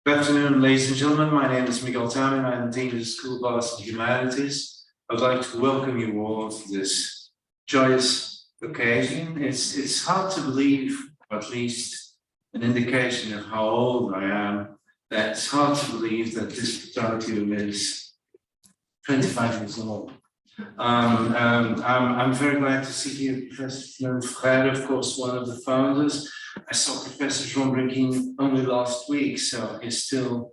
Good afternoon, ladies and gentlemen. My name is Miguel Tamin. I'm Dean of the School of Arts and Humanities. I'd like to welcome you all to this joyous occasion. It's hard to believe, or at least an indication of how old I am, that it's hard to believe that Disputatio is 25 years old. I'm very glad to see here Professor Ferreira, of course, one of the founders. I saw Professor João Branquinho only last week, so he's still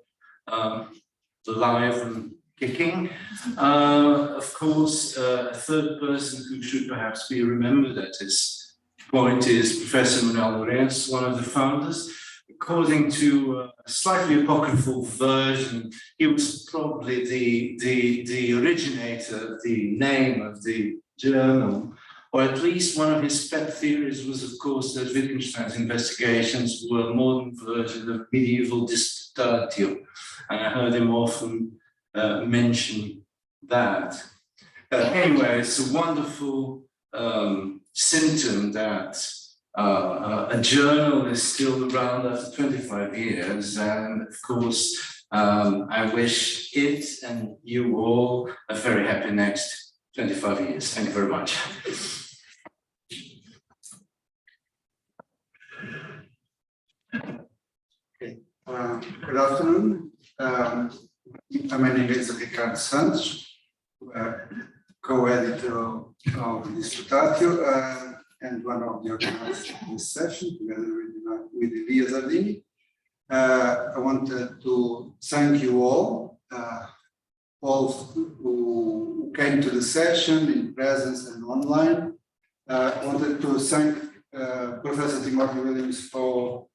alive and kicking. Of course, a third person who should perhaps be remembered at this point is Professor Manuel Lourenço, one of the founders. According to a slightly apocryphal version, he was probably the originator, the name of the journal, or at least one of his pet theories was, of course, that Wittgenstein's investigations were a modern version of medieval Disputatio, and I heard him often mention that. Anyway, it's a wonderful symptom that a journal is still around after 25 years, and of course, I wish it and you all a very happy next 25 years. Thank you very much. Okay. Good afternoon. My name is Ricardo Santos, co-editor of Disputatio, and one of the organizers of this session, together with Elias Ardini. I wanted to thank you all who came to the session in presence and online. I wanted to thank Professor Timothy Williams for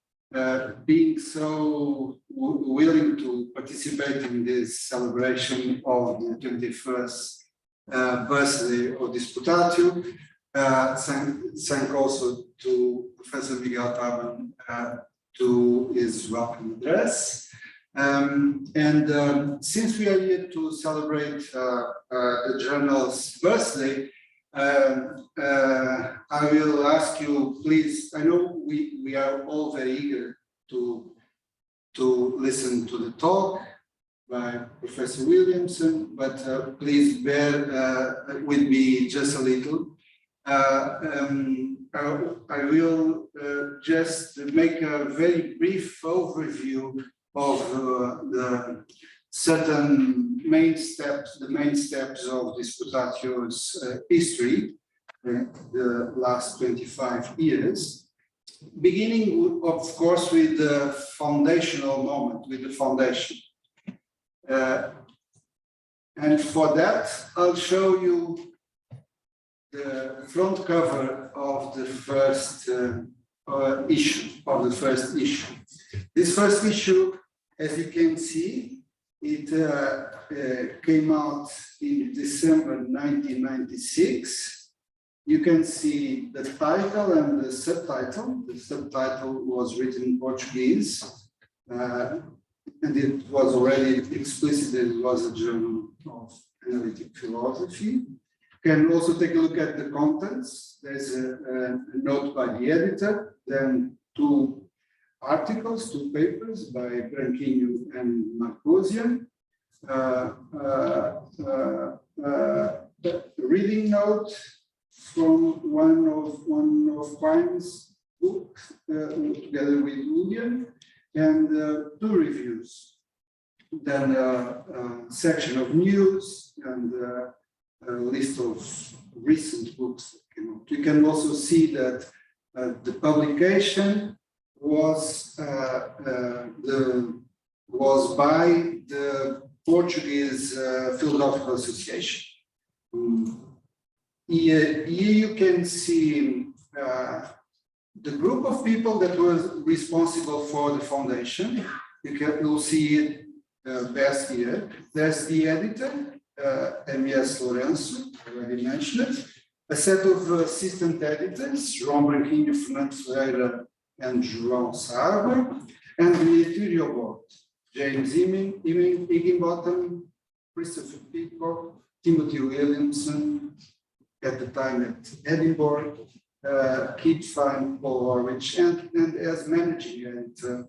being so willing to participate in this celebration of the 21st birthday of Disputatio. Thank also to Professor Miguel Tamin to his welcome address. Since we are here to celebrate the journal's birthday, I will ask you, please, I know we are all very eager to listen to the talk by Professor Williamson, but please bear with me just a little. I will just make a very brief overview of the certain main steps, the main steps of Disputatio's history, the last 25 years, beginning, of course, with the foundational moment, with the foundation. And for that, I'll show you the front cover of the first issue. This first issue, as you can see, it came out in December 1996. You can see the title and the subtitle. The subtitle was written in Portuguese, and it was already explicit that it was a journal of analytic philosophy. You can also take a look at the contents. There's a note by the editor, then two articles, two papers by Branquinho and Marcosian, the reading note from one of Quine's books, together with Julian, and two reviews. Then a section of news and a list of recent books that came out. You can also see that the publication was by the Portuguese Philosophical Association. Here you can see the group of people that was responsible for the foundation. You'll see it best here. There's the editor, M.S. Lourenço, already mentioned, a set of assistant editors, João Branquinho, Fernando Ferreira, and João Sarva, and the editorial board, James Higginbottom, Christopher Peacock, Timothy Williamson, at the time at Edinburgh, Keith Fine, Paul Orwich, and as managing editor,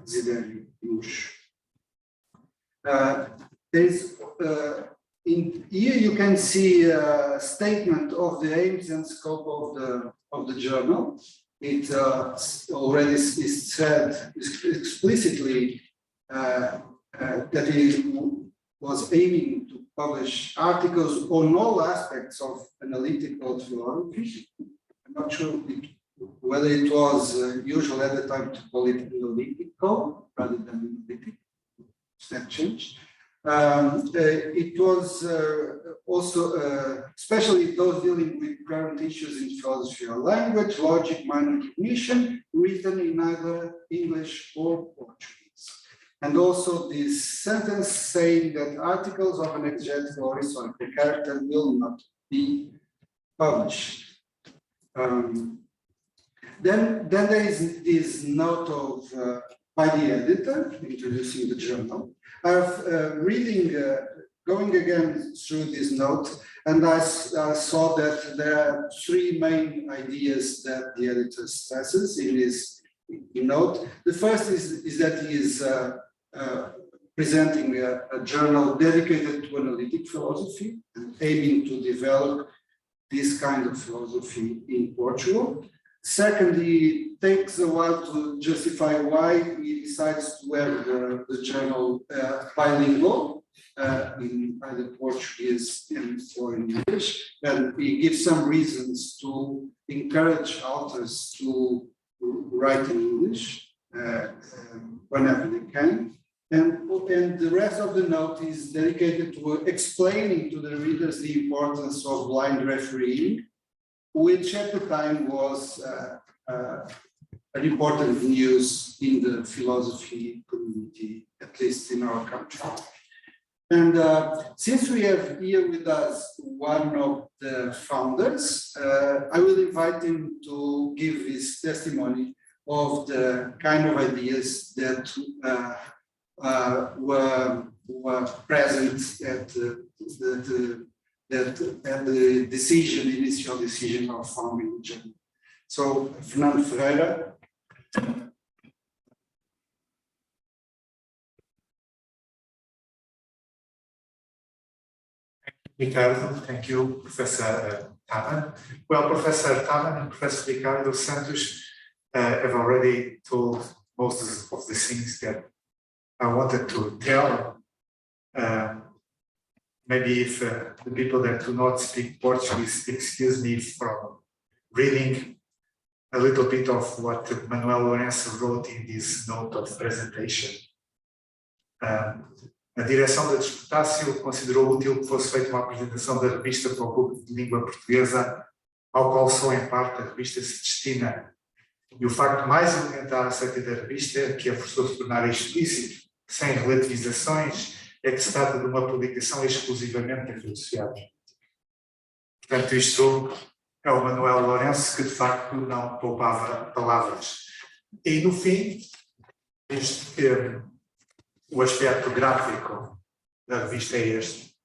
Desidério Luxo. Here you can see a statement of the aims and scope of the journal. It already is said explicitly that it was aiming to publish articles on all aspects of analytical philosophy. I'm not sure whether it was usual at the time to call it analytical rather than analytic. That changed. It was also, especially those dealing with current issues in philosophy or language, logic, mind recognition, written in either English or Portuguese. And also this sentence saying that articles of an exegetical or historical character will not be published. Then there is this note of by the editor introducing the journal. Going again through this note, and I saw that there are three main ideas that the editor stresses in his note. The first is that he is presenting a journal dedicated to analytic philosophy and aiming to develop this kind of philosophy in Portugal. Secondly, it takes a while to justify why he decides to have the journal bilingual in either Portuguese or in English. And he gives some reasons to encourage authors to write in English whenever they can. And the rest of the note is dedicated to explaining to the readers the importance of blind refereeing, which at the time was an important news in the philosophy community, at least in our country. And since we have here with us one of the founders, I will invite him to give his testimony of the kind of ideas that were present at the initial decision of founding the journal. So, Fernando Ferreira. Ricardo, thank you, Professor Taman. Well, Professor Taman and Professor Ricardo Santos have already told most of the things that I wanted to tell. Maybe if the people that do not speak Portuguese excuse me from reading a little bit of what Manuel Lourenço wrote in this note of presentation. A direção da Disputácio considerou útil que fosse feita uma apresentação da revista para o público de língua portuguesa, ao qual só em parte a revista se destina. E o facto mais elementar acerca da revista, que a forçou a se tornar explícito, sem relativizações, é que se trata de uma publicação exclusivamente da filosofia. Portanto, isto é o Manuel Lourenço que de facto não poupava palavras. E no fim, o aspecto gráfico da revista é este,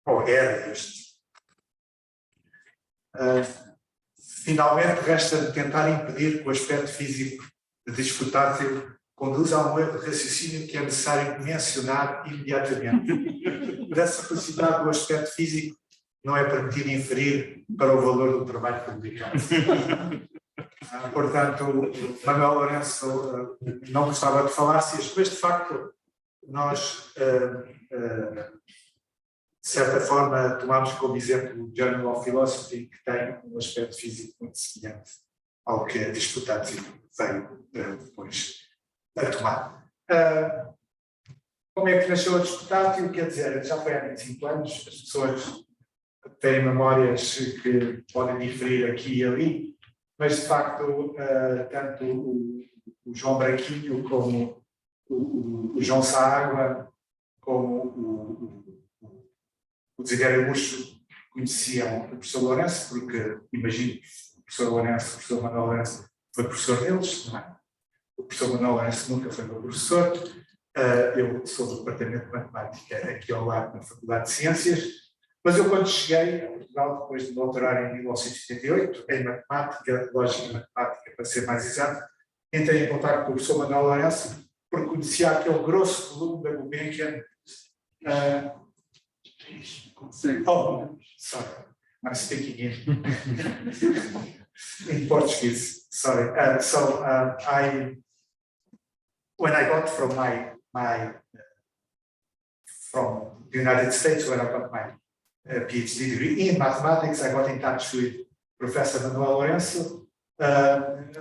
ou era este. Finalmente, resta tentar impedir que o aspecto físico de Disputátil conduza a um erro de raciocínio que é necessário mencionar imediatamente. Da simplicidade do aspecto físico não é permitido inferir para o valor do trabalho publicado. Portanto, Manuel Lourenço não gostava de falar, mas de facto nós, de certa forma, tomamos como exemplo o Journal of Philosophy, que tem um aspecto físico muito semelhante ao que a Disputátil veio depois a tomar. Como é que nasceu a Disputátil? Quer dizer, já foi há 25 anos, as pessoas têm memórias que podem diferir aqui e ali, mas de facto, tanto o João Branquinho como o João Saágua, como o Desidério Luxo conheciam o professor Lourenço, porque imagino que o professor Manuel Lourenço foi professor deles, não é? O professor Manuel Lourenço nunca foi meu professor, eu sou do departamento de matemática aqui ao lado na Faculdade de Ciências, mas eu quando cheguei a Portugal, depois de doutorar em 1978, em matemática, lógica e matemática, para ser mais exato, entrei em contato com o professor Manuel Lourenço, porque conhecia aquele grosso volume da Gulbenkian. Oh, sorry, I'm speaking in Portuguese. Sorry. When I got from from the United States, when I got my PhD degree in mathematics, I got in touch with Professor Manuel Lourenço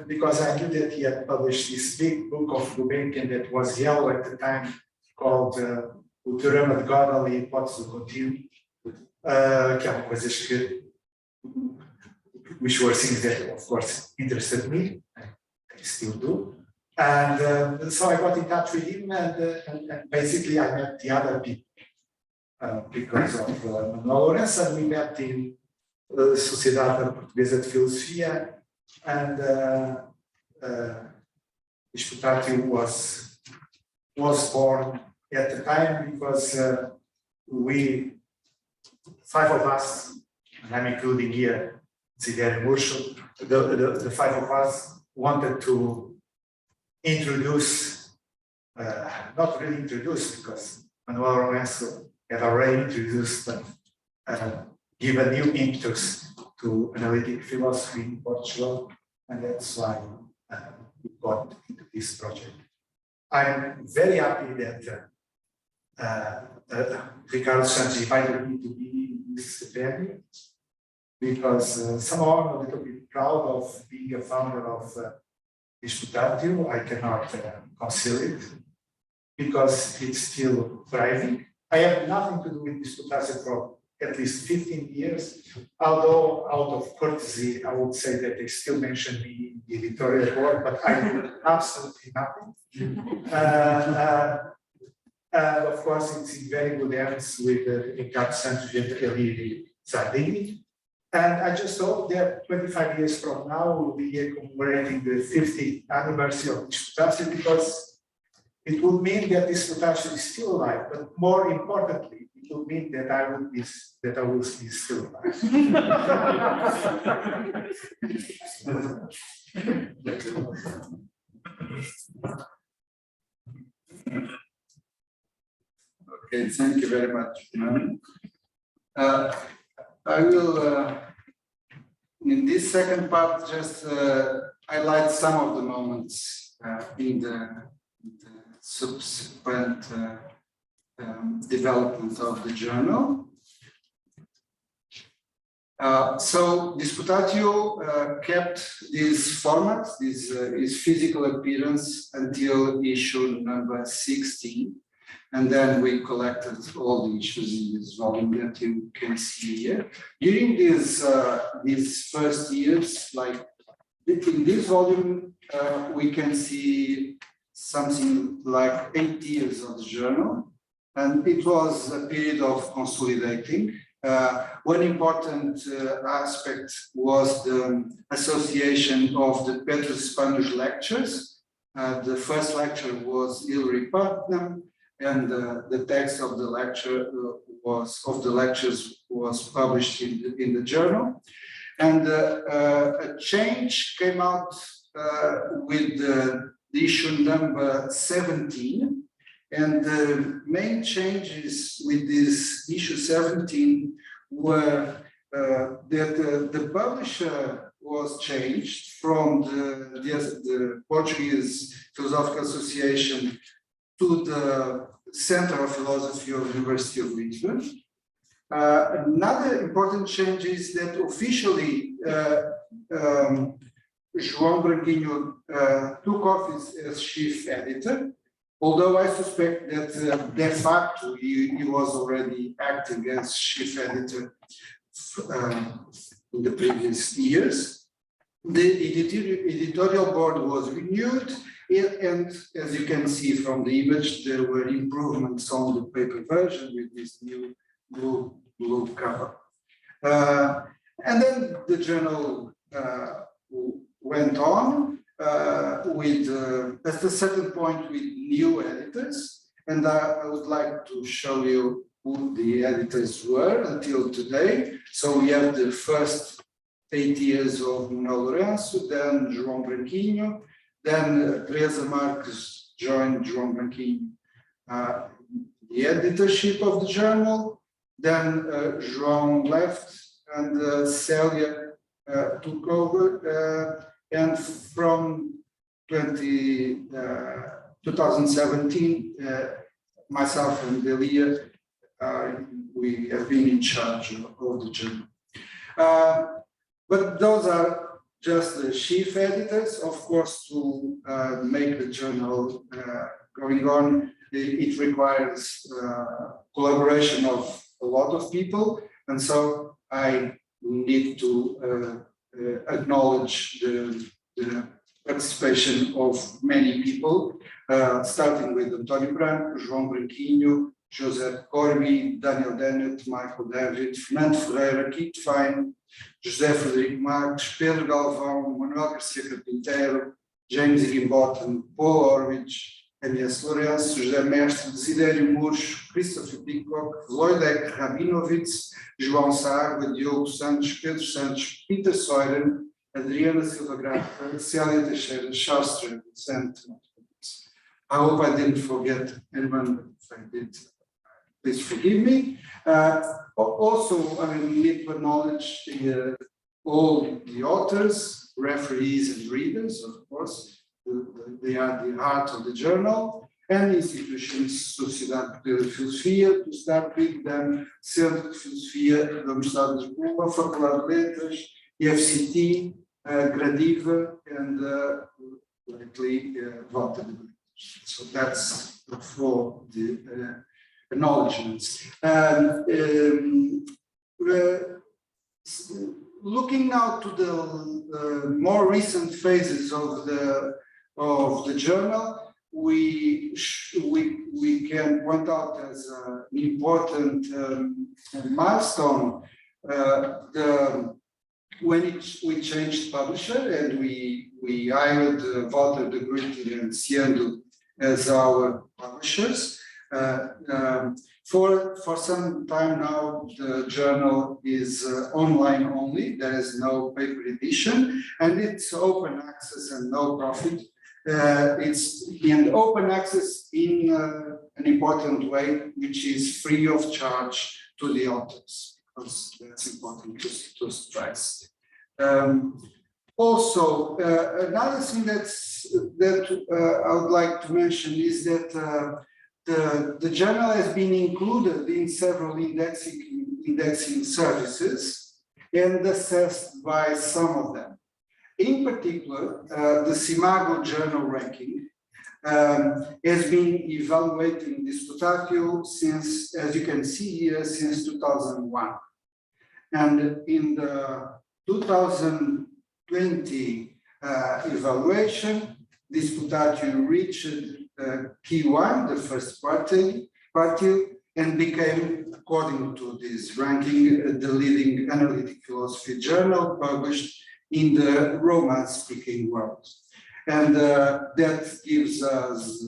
because I knew that he had published this big book of Gulbenkian that was yellow at the time, called O Teorema de Gödel e Hipótese do Contínuo, que é uma coisa que, which were things that, of course, interested me, I still do. And so I got in touch with him, and basically I met the other people because of Manuel Lourenço, and we met in Sociedade Portuguesa de Filosofia, and Disputatio was born at the time because we, 5 of us, and I'm including here Zidane Murshel, the 5 of us wanted to introduce, not really introduce, because Manuel Lourenço had already introduced, but give a new impetus to analytic philosophy in Portugal, and that's why we got into this project. I'm very happy that Ricardo Santos invited me to be in this venue, because somehow I'm a little bit proud of being a founder of Disputatio. I cannot conceal it, because it's still thriving. I have nothing to do with Disputatio for at least 15 years, although out of courtesy, I would say that they still mention me in the editorial board, but I do absolutely nothing. And of course, it's in very good hands with Ricardo Santos and Eliri Zardini. And I just hope that 25 years from now, we'll be here commemorating the 50th anniversary of Disputatio, because it would mean that Disputatio is still alive, but more importantly, it would mean that I will be still alive. Okay, thank you very much. I will, in this second part, just highlight some of the moments in the subsequent development of the journal. So Disputatio kept this format, this physical appearance, until issue number 16. And then we collected all the issues in this volume that you can see here. During these first years, like in this volume, we can see something like 8 years of the journal. And it was a period of consolidating. One important aspect was the association of the Petrus Spanish lectures. The first lecture was Hilary Putnam, and the text of the lectures was published in the journal. And a change came out with the issue number 17. And the main changes with this issue 17 were that the publisher was changed from the Portuguese Philosophical Association to the Center of Philosophy of the University of Lisbon. Another important change is that officially João Branquinho took office as chief editor, although I suspect that de facto he was already acting as chief editor in the previous years. The editorial board was renewed, and as you can see from the image, there were improvements on the paper version with this new blue cover. And then the journal went on with, at a certain point, with new editors. And I would like to show you who the editors were until today. So we have the first 8 years of Manuel Lourenço, then João Branquinho, Then Teresa Marques joined João Branquinho, the editorship of the journal. Then João left and Célia took over. And from 2017, myself and Elia, we have been in charge of the journal. But those are just the chief editors. Of course, to make the journal going on, it requires collaboration of a lot of people. And so I need to acknowledge the participation of many people, starting with António Branco, João Branquinho, José Corby, Daniel Dennett, Michael David, Fernando Ferreira, Kit Fine, José Frederico Marques, Pedro Galvão, Manuel Garcia Carpinteiro, James Higginbottom, Paul Orwich, M.S. Lourenço, José Mestre, Desidério Murcho, Christopher Peacock, Lloyd Rabinovitz, João Sarga, Diogo Santos, Pedro Santos, Peter Soiren, Adriana Silva Graça, Célia Teixeira, Charles Travis, and I hope I didn't forget anyone, but if I did, please forgive me. Also, I need to acknowledge all the authors, referees, and readers, of course. They are the heart of the journal, and institutions, Sociedade Portuguesa de Filosofia, to start with, then Centro de Filosofia da Universidade de Lisboa, Faculdade de Letras, FCT, Gradiva, and lately, Volta. So that's for the acknowledgements. Looking now to the more recent phases of the journal, we can point out as an important milestone when we changed publisher and we hired Walter de Gruyter and Ciendo as our publishers. For some time now, the journal is online only. There is no paper edition, and it's open access and no profit. It's in open access in an important way, which is free of charge to the authors, because that's important to stress. Also, another thing that I would like to mention is that the journal has been included in several indexing services and assessed by some of them. In particular, the Simago journal ranking has been evaluating Disputatio since, as you can see here, since 2001. And in the 2020 evaluation, Disputatio reached Q1, the first quartile, and became, according to this ranking, the leading analytic philosophy journal published in the Romance-speaking world. And that gives us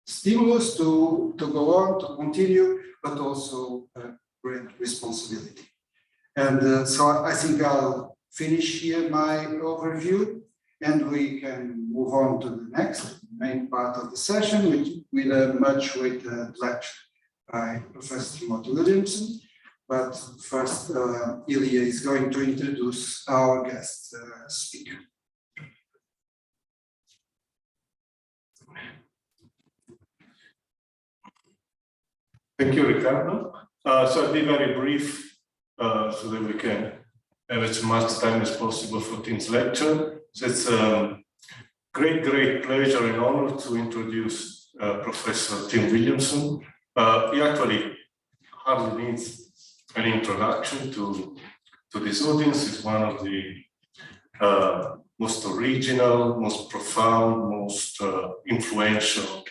stimulus to go on, to continue, but also great responsibility. And so I think I'll finish here my overview, and we can move on to the next main part of the session with a much weighted lecture by Professor Timothy Williamson. But first, Ilya is going to introduce our guest speaker. Thank you, Ricardo. So I'll be very brief so that we can have as much time as possible for Tim's lecture. So it's a great pleasure and honor to introduce Professor Tim Williamson. He actually hardly needs an introduction to this audience. He's one of the most original, most profound, most influential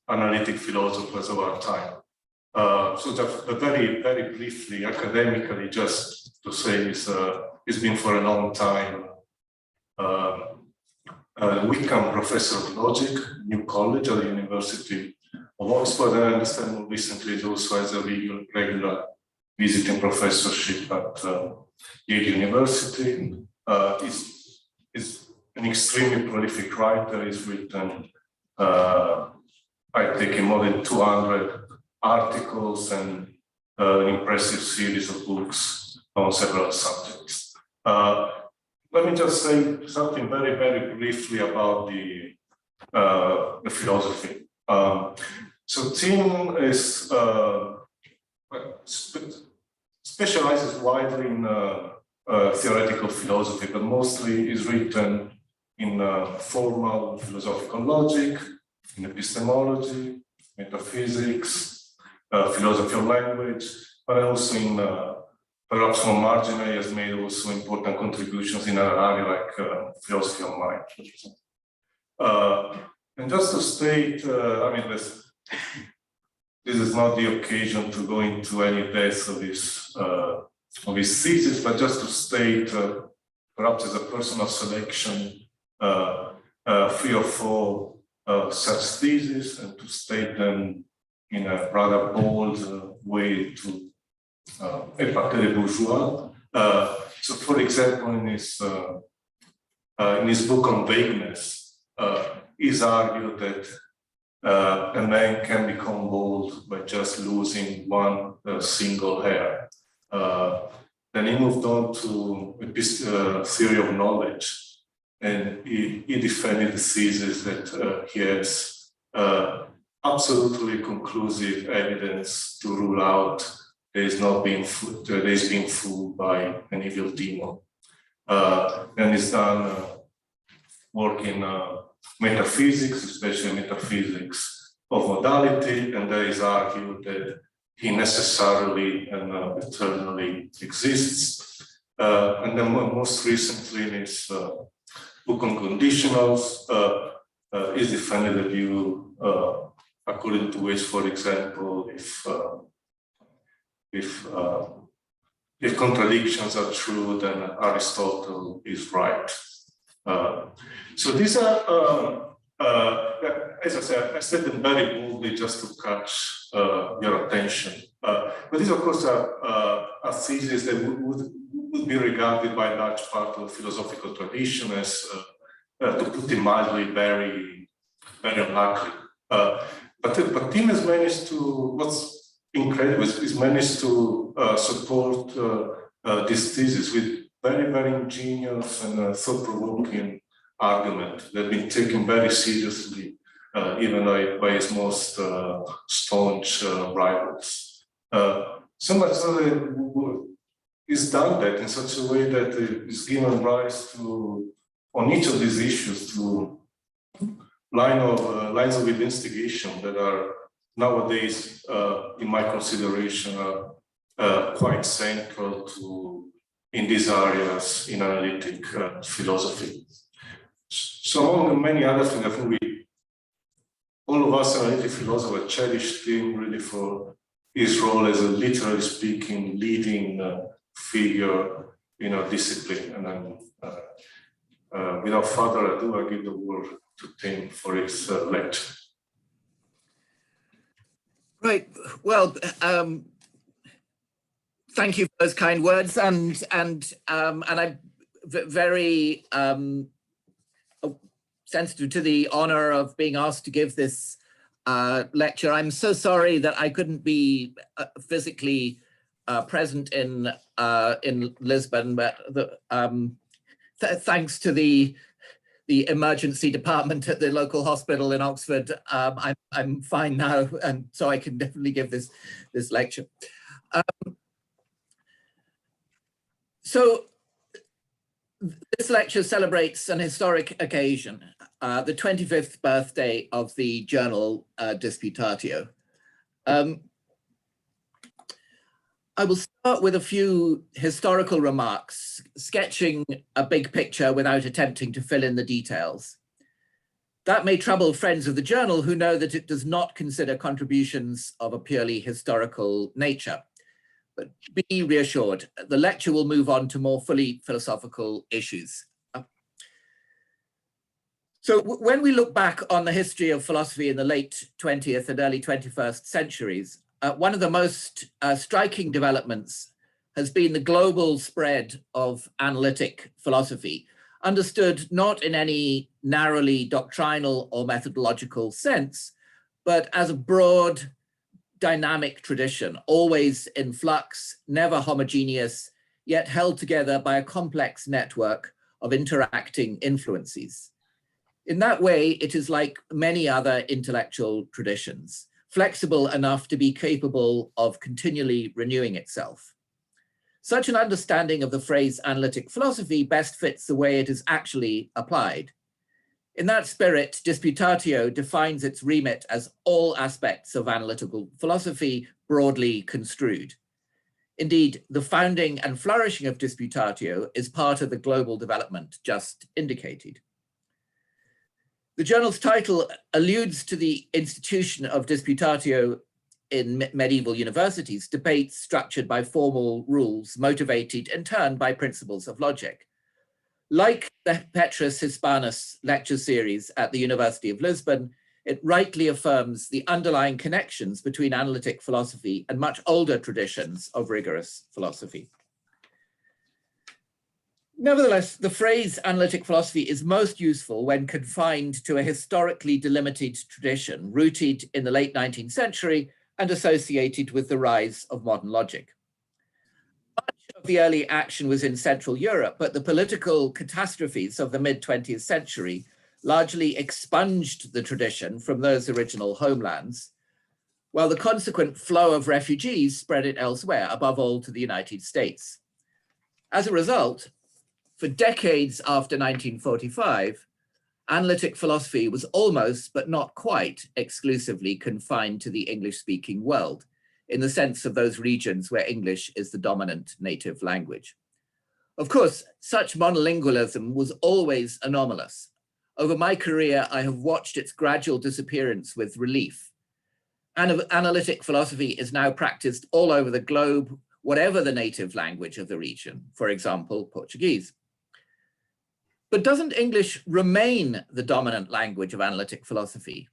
analytic philosophers of our time. So just very briefly, academically, just to say he's been for a long time Wickham Professor of Logic, New College at the University of Oxford. I understand more recently he also has a regular visiting professorship at Yale University. He's an extremely prolific writer. He's written, I think, more than 200 articles and an impressive series of books on several subjects. Let me just say something very, very briefly about the philosophy. So Tim is specializes widely in theoretical philosophy, but mostly is written in formal philosophical logic, in epistemology, metaphysics, philosophy of language, but also in perhaps more marginally has made also important contributions in another area like philosophy of mind. And just to state, I mean, this is not the occasion to go into any depth of his thesis, but just to state, perhaps as a personal selection, 3 or 4 such theses, and to state them in a rather bold way to épater bourgeois. So, for example, in his book on vagueness, he's argued that a man can become bold by just losing one single hair. Then he moved on to theory of knowledge, and he defended the thesis that he has absolutely conclusive evidence to rule out there is being fooled by an evil demon. And he's done work in metaphysics, especially metaphysics of modality, and there is argued that he necessarily and eternally exists. And then most recently in his book on conditionals, is defended the view according to which, for example, if contradictions are true, then Aristotle is right. So these are, as I said, I said them very boldly just to catch your attention. But these, of course, are theses that would be regarded by a large part of the philosophical tradition as, to put it mildly, very, very unlikely. But Tim has managed to, what's incredible, is managed to support this thesis with very, very ingenious and thought-provoking argument that have been taken very seriously, even by his most staunch rivals. So much so that he's done that in such a way that it's given rise to, on each of these issues, to lines of investigation that are nowadays, in my consideration, are quite central to in these areas in analytic philosophy. So among many other things, I think all of us analytic philosophers cherish Tim really for his role as a, literally speaking, leading figure in our discipline. And then, without further ado, I give the word to Tim for his lecture. Right. Well, thank you for those kind words, and I'm very sensitive to the honor of being asked to give this lecture. I'm so sorry that I couldn't be physically present in Lisbon, but thanks to the emergency department at the local hospital in Oxford, I'm fine now, and so I can definitely give this lecture. So this lecture celebrates an historic occasion, the 25th birthday of the journal Disputatio. I will start with a few historical remarks, sketching a big picture without attempting to fill in the details. That may trouble friends of the journal who know that it does not consider contributions of a purely historical nature. But be reassured, the lecture will move on to more fully philosophical issues. So when we look back on the history of philosophy in the late 20th and early 21st centuries, one of the most striking developments has been the global spread of analytic philosophy. understood not in any narrowly doctrinal or methodological sense, but as a broad, dynamic tradition, always in flux, never homogeneous, yet held together by a complex network of interacting influences. In that way, it is like many other intellectual traditions, flexible enough to be capable of continually renewing itself. Such an understanding of the phrase analytic philosophy best fits the way it is actually applied. In that spirit, Disputatio defines its remit as all aspects of analytical philosophy broadly construed. Indeed, the founding and flourishing of Disputatio is part of the global development just indicated. The journal's title alludes to the institution of Disputatio in medieval universities, debates structured by formal rules, motivated in turn by principles of logic. Like the Petrus Hispanus lecture series at the University of Lisbon, it rightly affirms the underlying connections between analytic philosophy and much older traditions of rigorous philosophy. Nevertheless, the phrase analytic philosophy is most useful when confined to a historically delimited tradition rooted in the late 19th century and associated with the rise of modern logic. Much of the early action was in Central Europe, but the political catastrophes of the mid-20th century largely expunged the tradition from those original homelands, while the consequent flow of refugees spread it elsewhere, above all to the United States. As a result, for decades after 1945, analytic philosophy was almost, but not quite, exclusively confined to the English-speaking world, in the sense of those regions where English is the dominant native language. Of course, such monolingualism was always anomalous. Over my career, I have watched its gradual disappearance with relief. Analytic philosophy is now practiced all over the globe, whatever the native language of the region, for example, Portuguese. But doesn't English remain the dominant language of analytic philosophy?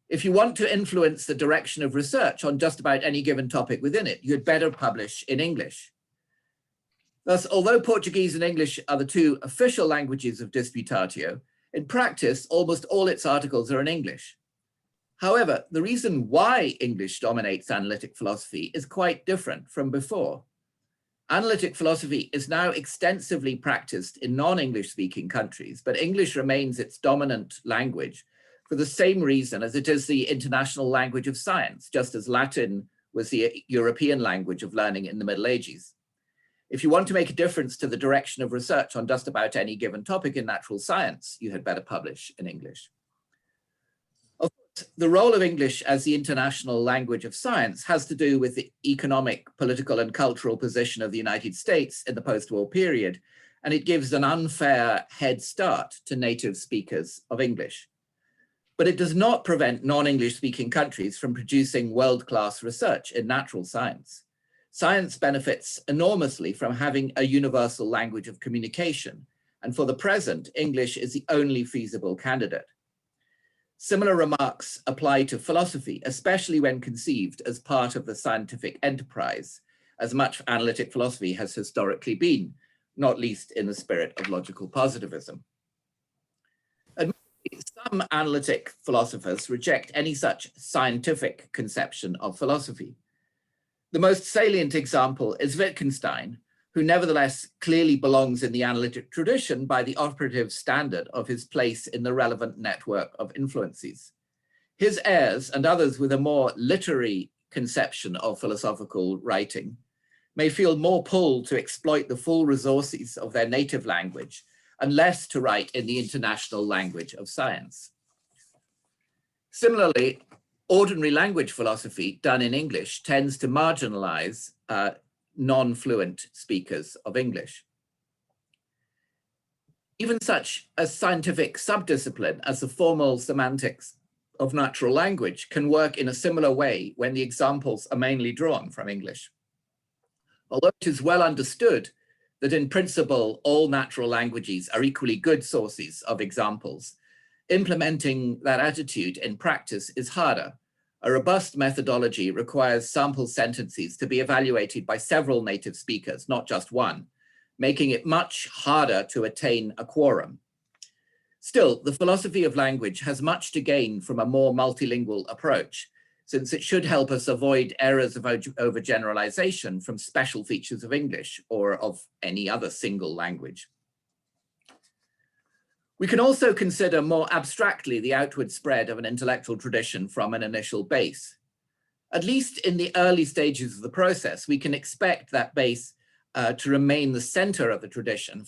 If you want to influence the direction of research on just about any given topic within it, you'd better publish in English. Thus, although Portuguese and English are the two official languages of Disputatio, in practice, almost all its articles are in English. However, the reason why English dominates analytic philosophy is quite different from before. Analytic philosophy is now extensively practiced in non-English speaking countries, but English remains its dominant language for the same reason as it is the international language of science, just as Latin was the European language of learning in the Middle Ages. If you want to make a difference to the direction of research on just about any given topic in natural science, you had better publish in English. Of course, the role of English as the international language of science has to do with the economic, political, and cultural position of the United States in the post-war period, and it gives an unfair head start to native speakers of English. But it does not prevent non-English speaking countries from producing world-class research in natural science. Science benefits enormously from having a universal language of communication, and for the present, English is the only feasible candidate. Similar remarks apply to philosophy, especially when conceived as part of the scientific enterprise, as much analytic philosophy has historically been, not least in the spirit of logical positivism. Some analytic philosophers reject any such scientific conception of philosophy. The most salient example is Wittgenstein, who nevertheless clearly belongs in the analytic tradition by the operative standard of his place in the relevant network of influences. His heirs and others with a more literary conception of philosophical writing may feel more pulled to exploit the full resources of their native language and less to write in the international language of science. Similarly, ordinary language philosophy done in English tends to marginalize non-fluent speakers of English. Even such a scientific subdiscipline as the formal semantics of natural language can work in a similar way when the examples are mainly drawn from English. Although it is well understood that in principle, all natural languages are equally good sources of examples, implementing that attitude in practice is harder. A robust methodology requires sample sentences to be evaluated by several native speakers, not just one, making it much harder to attain a quorum. Still, the philosophy of language has much to gain from a more multilingual approach, since it should help us avoid errors of overgeneralization from special features of English or of any other single language. We can also consider more abstractly the outward spread of an intellectual tradition from an initial base. At least in the early stages of the process, we can expect that base to remain the center of the tradition,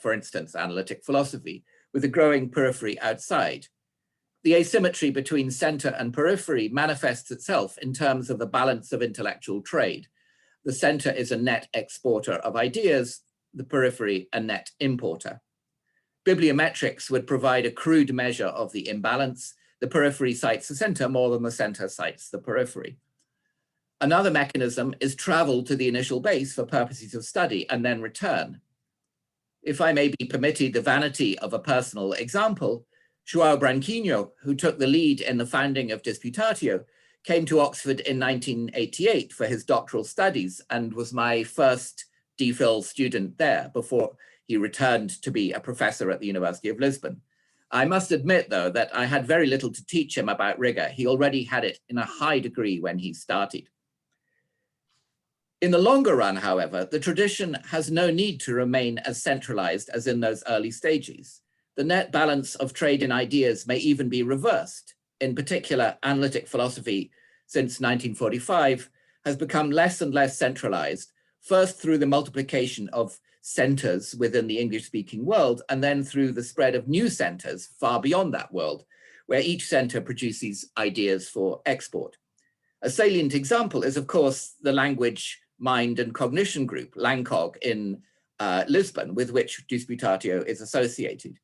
for instance, analytic philosophy, with a growing periphery outside. The asymmetry between center and periphery manifests itself in terms of the balance of intellectual trade. The center is a net exporter of ideas, the periphery a net importer. Bibliometrics would provide a crude measure of the imbalance. The periphery cites the center more than the center cites the periphery. Another mechanism is travel to the initial base for purposes of study and then return. If I may be permitted the vanity of a personal example, João Branquinho, who took the lead in the founding of Disputatio, came to Oxford in 1988 for his doctoral studies and was my first DPhil student there before he returned to be a professor at the University of Lisbon. I must admit, though, that I had very little to teach him about rigor. He already had it in a high degree when he started. In the longer run, however, the tradition has no need to remain as centralized as in those early stages. The net balance of trade in ideas may even be reversed. In particular, analytic philosophy since 1945 has become less and less centralized, first through the multiplication of centers within the English-speaking world, and then through the spread of new centers far beyond that world, where each center produces ideas for export. A salient example is, of course, the language, mind, and cognition group, LANCOG, in Lisbon, with which Disputatio is associated.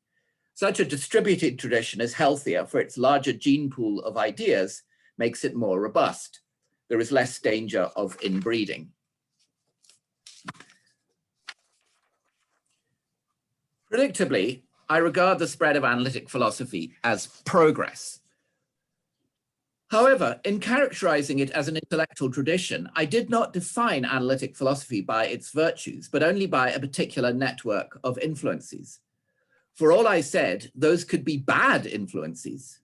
Such a distributed tradition is healthier, for its larger gene pool of ideas makes it more robust. There is less danger of inbreeding. Predictably, I regard the spread of analytic philosophy as progress. However, in characterizing it as an intellectual tradition, I did not define analytic philosophy by its virtues, but only by a particular network of influences. For all I said, those could be bad influences.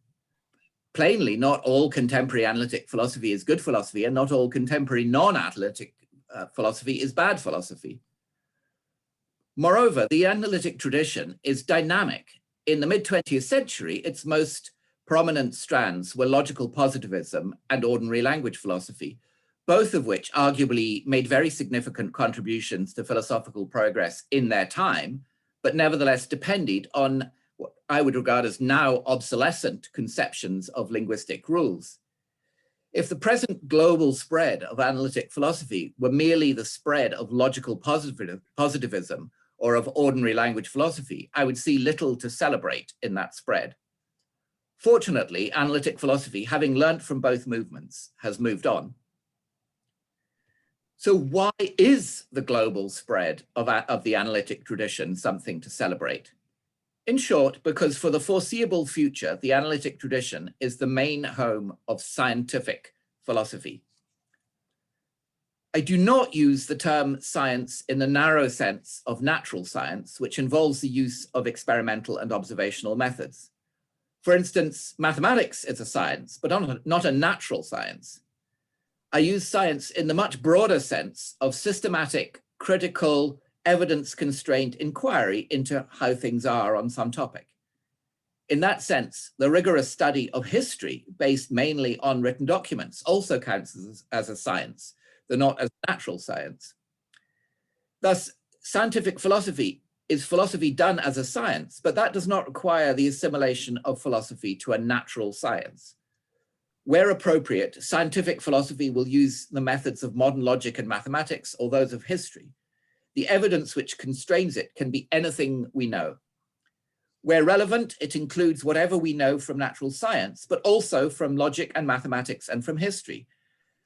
Plainly, not all contemporary analytic philosophy is good philosophy, and not all contemporary non-analytic philosophy is bad philosophy. Moreover, the analytic tradition is dynamic. In the mid-20th century, its most prominent strands were logical positivism and ordinary language philosophy, both of which arguably made very significant contributions to philosophical progress in their time, but nevertheless depended on what I would regard as now obsolescent conceptions of linguistic rules. If the present global spread of analytic philosophy were merely the spread of logical positivism or of ordinary language philosophy, I would see little to celebrate in that spread. Fortunately, analytic philosophy, having learnt from both movements, has moved on. So why is the global spread of the analytic tradition something to celebrate? In short, because for the foreseeable future, the analytic tradition is the main home of scientific philosophy. I do not use the term science in the narrow sense of natural science, which involves the use of experimental and observational methods. For instance, mathematics is a science, but not a natural science. I use science in the much broader sense of systematic, critical, evidence-constrained inquiry into how things are on some topic. In that sense, the rigorous study of history, based mainly on written documents, also counts as a science, though not as natural science. Thus, scientific philosophy is philosophy done as a science, but that does not require the assimilation of philosophy to a natural science. Where appropriate, scientific philosophy will use the methods of modern logic and mathematics or those of history. The evidence which constrains it can be anything we know. Where relevant, it includes whatever we know from natural science, but also from logic and mathematics and from history,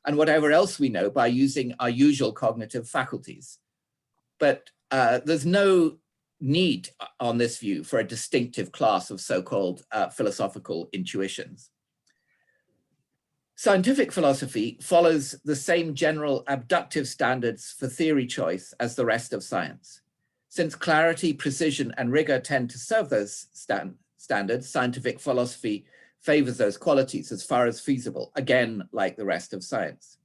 and whatever else we know by using our usual cognitive faculties. But there's no need on this view for a distinctive class of so-called philosophical intuitions. Scientific philosophy follows the same general abductive standards for theory choice as the rest of science. Since clarity, precision, and rigor tend to serve those standards, scientific philosophy favors those qualities as far as feasible, again, like the rest of science.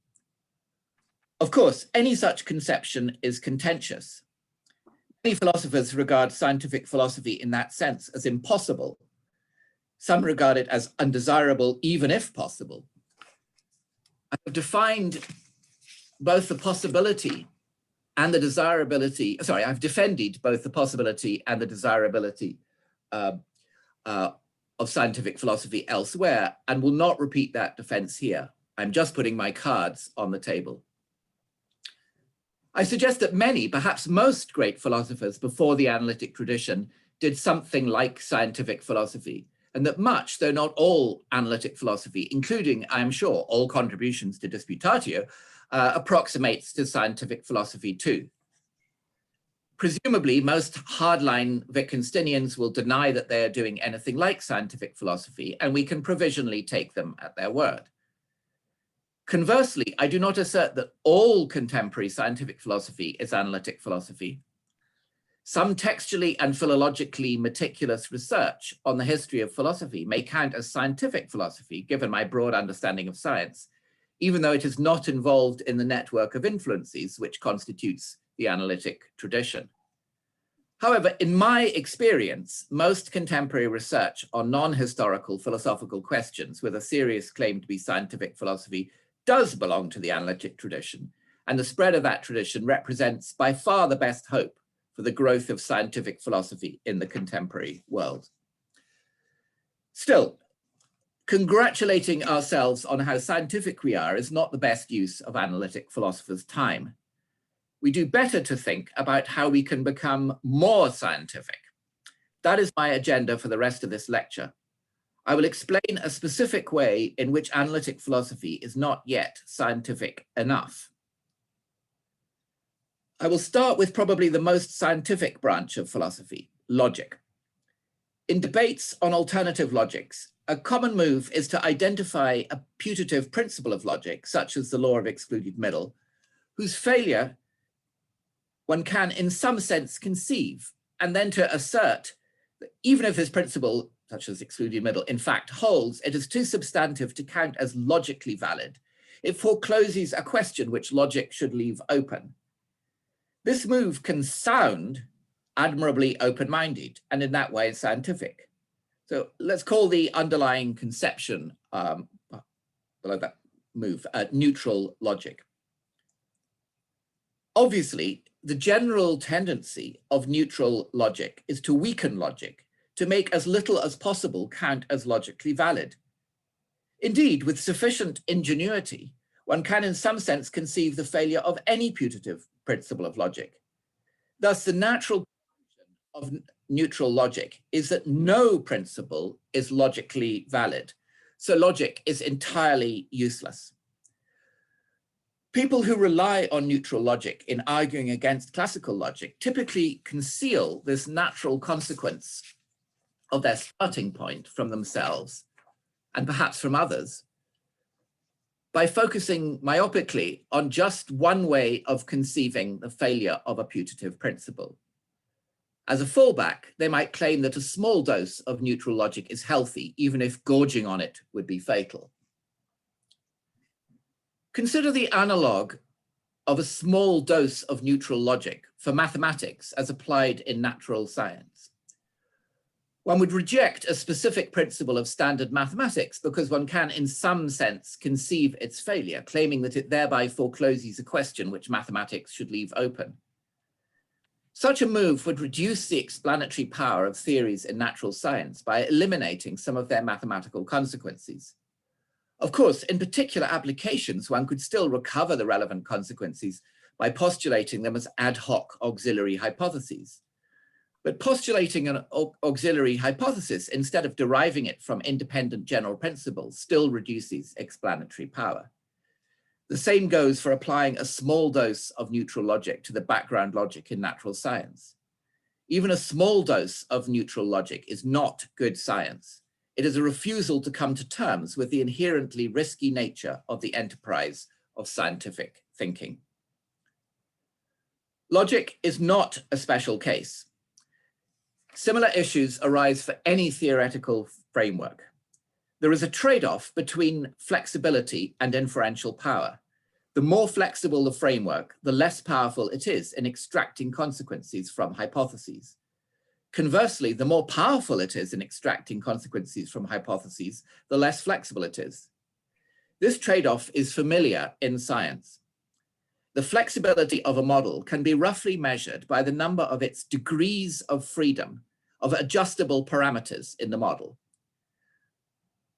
Of course, any such conception is contentious. Many philosophers regard scientific philosophy in that sense as impossible. Some regard it as undesirable, even if possible. I have defined both the possibility and the desirability, sorry, I've defended both the possibility and the desirability of scientific philosophy elsewhere, and will not repeat that defense here. I'm just putting my cards on the table. I suggest that many, perhaps most great philosophers before the analytic tradition did something like scientific philosophy, and that much, though not all analytic philosophy, including, I am sure, all contributions to Disputatio, approximates to scientific philosophy too. Presumably, most hardline Wittgensteinians will deny that they are doing anything like scientific philosophy, and we can provisionally take them at their word. Conversely, I do not assert that all contemporary scientific philosophy is analytic philosophy. Some textually and philologically meticulous research on the history of philosophy may count as scientific philosophy, given my broad understanding of science, even though it is not involved in the network of influences which constitutes the analytic tradition. However, in my experience, most contemporary research on non-historical philosophical questions with a serious claim to be scientific philosophy does belong to the analytic tradition, and the spread of that tradition represents by far the best hope for the growth of scientific philosophy in the contemporary world. Still, congratulating ourselves on how scientific we are is not the best use of analytic philosophers' time. We do better to think about how we can become more scientific. That is my agenda for the rest of this lecture. I will explain a specific way in which analytic philosophy is not yet scientific enough. I will start with probably the most scientific branch of philosophy, logic. In debates on alternative logics, a common move is to identify a putative principle of logic, such as the law of excluded middle, whose failure one can in some sense conceive, and then to assert that even if this principle, such as excluded middle, in fact holds, it is too substantive to count as logically valid. It forecloses a question which logic should leave open. This move can sound admirably open-minded, and in that way scientific. So let's call the underlying conception below that move neutral logic. Obviously, the general tendency of neutral logic is to weaken logic, to make as little as possible count as logically valid. Indeed, with sufficient ingenuity, one can in some sense conceive the failure of any putative principle of logic. Thus, the natural conclusion of neutral logic is that no principle is logically valid, so logic is entirely useless. People who rely on neutral logic in arguing against classical logic typically conceal this natural consequence of their starting point from themselves, and perhaps from others, by focusing myopically on just one way of conceiving the failure of a putative principle. As a fallback, they might claim that a small dose of neutral logic is healthy, even if gorging on it would be fatal. Consider the analog of a small dose of neutral logic for mathematics as applied in natural science. One would reject a specific principle of standard mathematics because one can, in some sense, conceive its failure, claiming that it thereby forecloses a question which mathematics should leave open. Such a move would reduce the explanatory power of theories in natural science by eliminating some of their mathematical consequences. Of course, in particular applications, one could still recover the relevant consequences by postulating them as ad hoc auxiliary hypotheses. But postulating an auxiliary hypothesis instead of deriving it from independent general principles still reduces explanatory power. The same goes for applying a small dose of neutral logic to the background logic in natural science. Even a small dose of neutral logic is not good science. It is a refusal to come to terms with the inherently risky nature of the enterprise of scientific thinking. Logic is not a special case. Similar issues arise for any theoretical framework. There is a trade-off between flexibility and inferential power. The more flexible the framework, the less powerful it is in extracting consequences from hypotheses. Conversely, the more powerful it is in extracting consequences from hypotheses, the less flexible it is. This trade-off is familiar in science. The flexibility of a model can be roughly measured by the number of its degrees of freedom, of adjustable parameters in the model.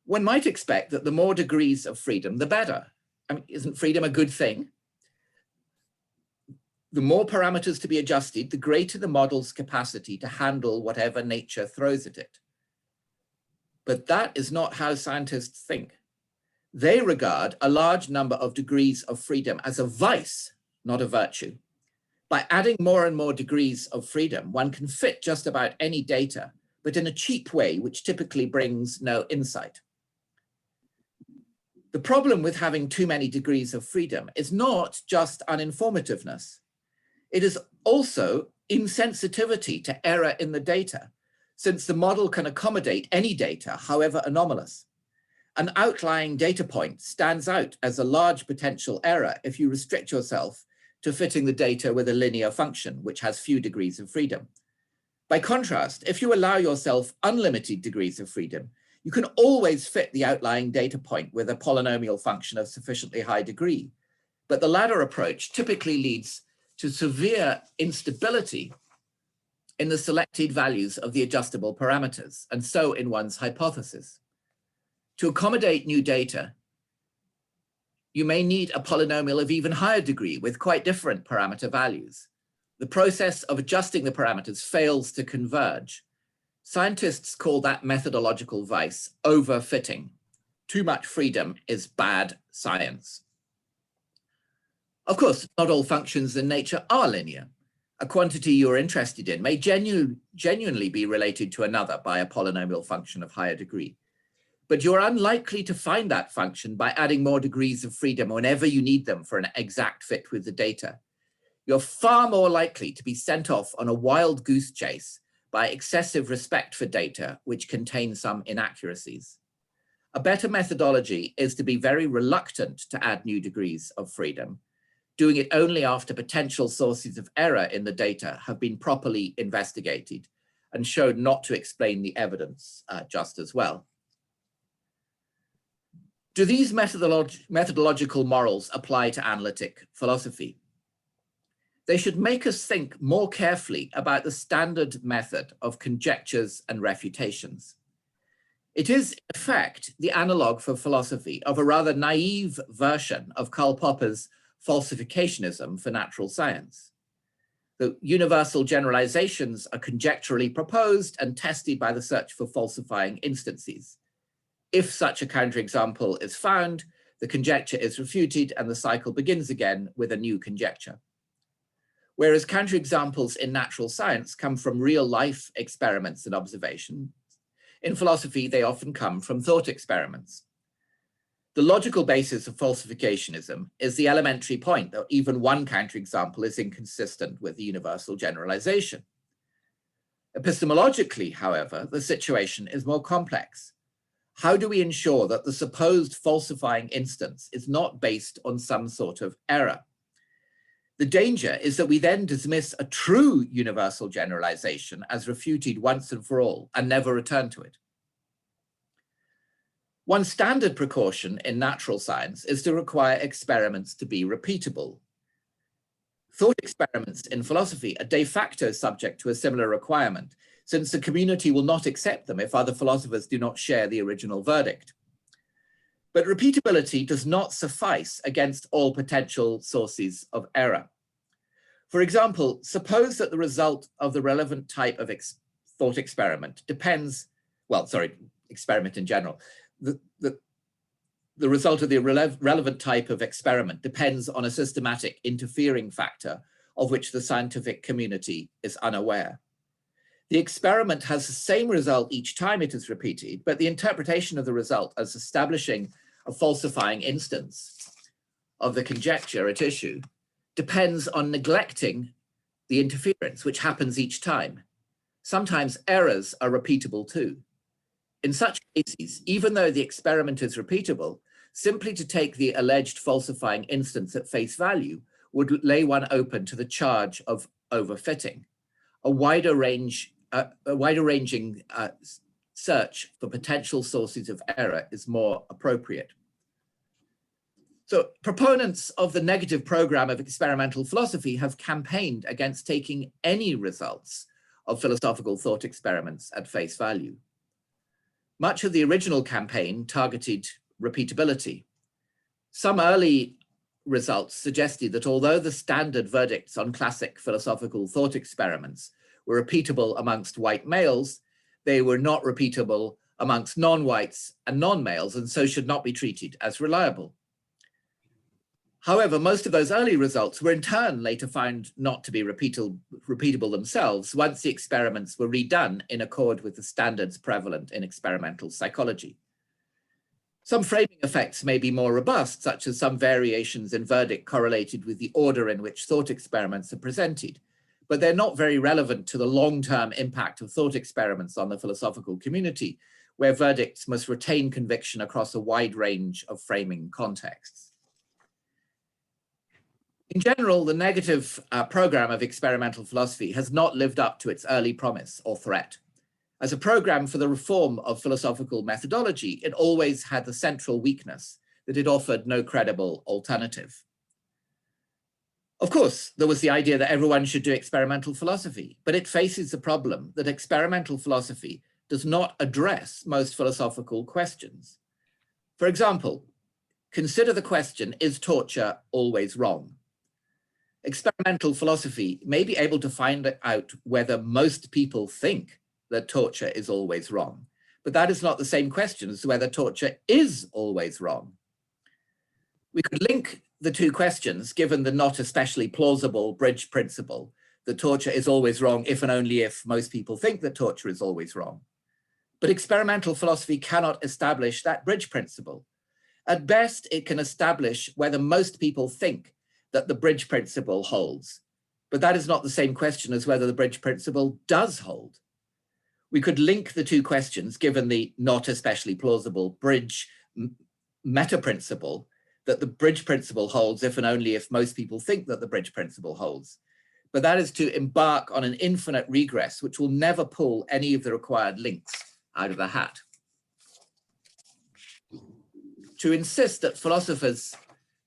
One might expect that the more degrees of freedom, the better. I mean, isn't freedom a good thing? The more parameters to be adjusted, the greater the model's capacity to handle whatever nature throws at it. But that is not how scientists think. They regard a large number of degrees of freedom as a vice, not a virtue. By adding more and more degrees of freedom, one can fit just about any data, but in a cheap way, which typically brings no insight. The problem with having too many degrees of freedom is not just uninformativeness. It is also insensitivity to error in the data, since the model can accommodate any data, however anomalous. An outlying data point stands out as a large potential error if you restrict yourself to fitting the data with a linear function, which has few degrees of freedom. By contrast, if you allow yourself unlimited degrees of freedom, you can always fit the outlying data point with a polynomial function of sufficiently high degree. But the latter approach typically leads to severe instability in the selected values of the adjustable parameters, and so in one's hypothesis. To accommodate new data, you may need a polynomial of even higher degree with quite different parameter values. The process of adjusting the parameters fails to converge. Scientists call that methodological vice overfitting. Too much freedom is bad science. Of course, not all functions in nature are linear. A quantity you're interested in may genuinely be related to another by a polynomial function of higher degree. But you're unlikely to find that function by adding more degrees of freedom whenever you need them for an exact fit with the data. You're far more likely to be sent off on a wild goose chase by excessive respect for data, which contain some inaccuracies. A better methodology is to be very reluctant to add new degrees of freedom, doing it only after potential sources of error in the data have been properly investigated and showed not to explain the evidence just as well. Do these methodological morals apply to analytic philosophy? They should make us think more carefully about the standard method of conjectures and refutations. It is, in effect, the analog for philosophy of a rather naive version of Karl Popper's falsificationism for natural science. The universal generalizations are conjecturally proposed and tested by the search for falsifying instances. If such a counterexample is found, the conjecture is refuted and the cycle begins again with a new conjecture. Whereas counterexamples in natural science come from real life experiments and observation, in philosophy, they often come from thought experiments. The logical basis of falsificationism is the elementary point that even one counterexample is inconsistent with the universal generalization. Epistemologically, however, the situation is more complex. How do we ensure that the supposed falsifying instance is not based on some sort of error? The danger is that we then dismiss a true universal generalization as refuted once and for all and never return to it. One standard precaution in natural science is to require experiments to be repeatable. Thought experiments in philosophy are de facto subject to a similar requirement, since the community will not accept them if other philosophers do not share the original verdict. But repeatability does not suffice against all potential sources of error. For example, suppose that the result of the relevant type of thought experiment depends, experiment in general, the result of the relevant type of experiment depends on a systematic interfering factor of which the scientific community is unaware. The experiment has the same result each time it is repeated, but the interpretation of the result as establishing a falsifying instance of the conjecture at issue depends on neglecting the interference, which happens each time. Sometimes errors are repeatable too. In such cases, even though the experiment is repeatable, simply to take the alleged falsifying instance at face value would lay one open to the charge of overfitting. A wider ranging search for potential sources of error is more appropriate. So proponents of the negative program of experimental philosophy have campaigned against taking any results of philosophical thought experiments at face value. Much of the original campaign targeted repeatability. Some early results suggested that although the standard verdicts on classic philosophical thought experiments were repeatable amongst white males, they were not repeatable amongst non-whites and non-males, and so should not be treated as reliable. However, most of those early results were in turn later found not to be repeatable themselves once the experiments were redone in accord with the standards prevalent in experimental psychology. Some framing effects may be more robust, such as some variations in verdict correlated with the order in which thought experiments are presented, but they're not very relevant to the long-term impact of thought experiments on the philosophical community, where verdicts must retain conviction across a wide range of framing contexts. In general, the negative program of experimental philosophy has not lived up to its early promise or threat. As a program for the reform of philosophical methodology, it always had the central weakness that it offered no credible alternative. Of course, there was the idea that everyone should do experimental philosophy, but it faces the problem that experimental philosophy does not address most philosophical questions. For example, consider the question, is torture always wrong? Experimental philosophy may be able to find out whether most people think that torture is always wrong, but that is not the same question as whether torture is always wrong. We could link the two questions given the not especially plausible bridge principle that torture is always wrong if and only if most people think that torture is always wrong. But experimental philosophy cannot establish that bridge principle. At best, it can establish whether most people think that the bridge principle holds, but that is not the same question as whether the bridge principle does hold. We could link the two questions given the not especially plausible bridge meta principle that the bridge principle holds if and only if most people think that the bridge principle holds. But that is to embark on an infinite regress, which will never pull any of the required links out of the hat. To insist that philosophers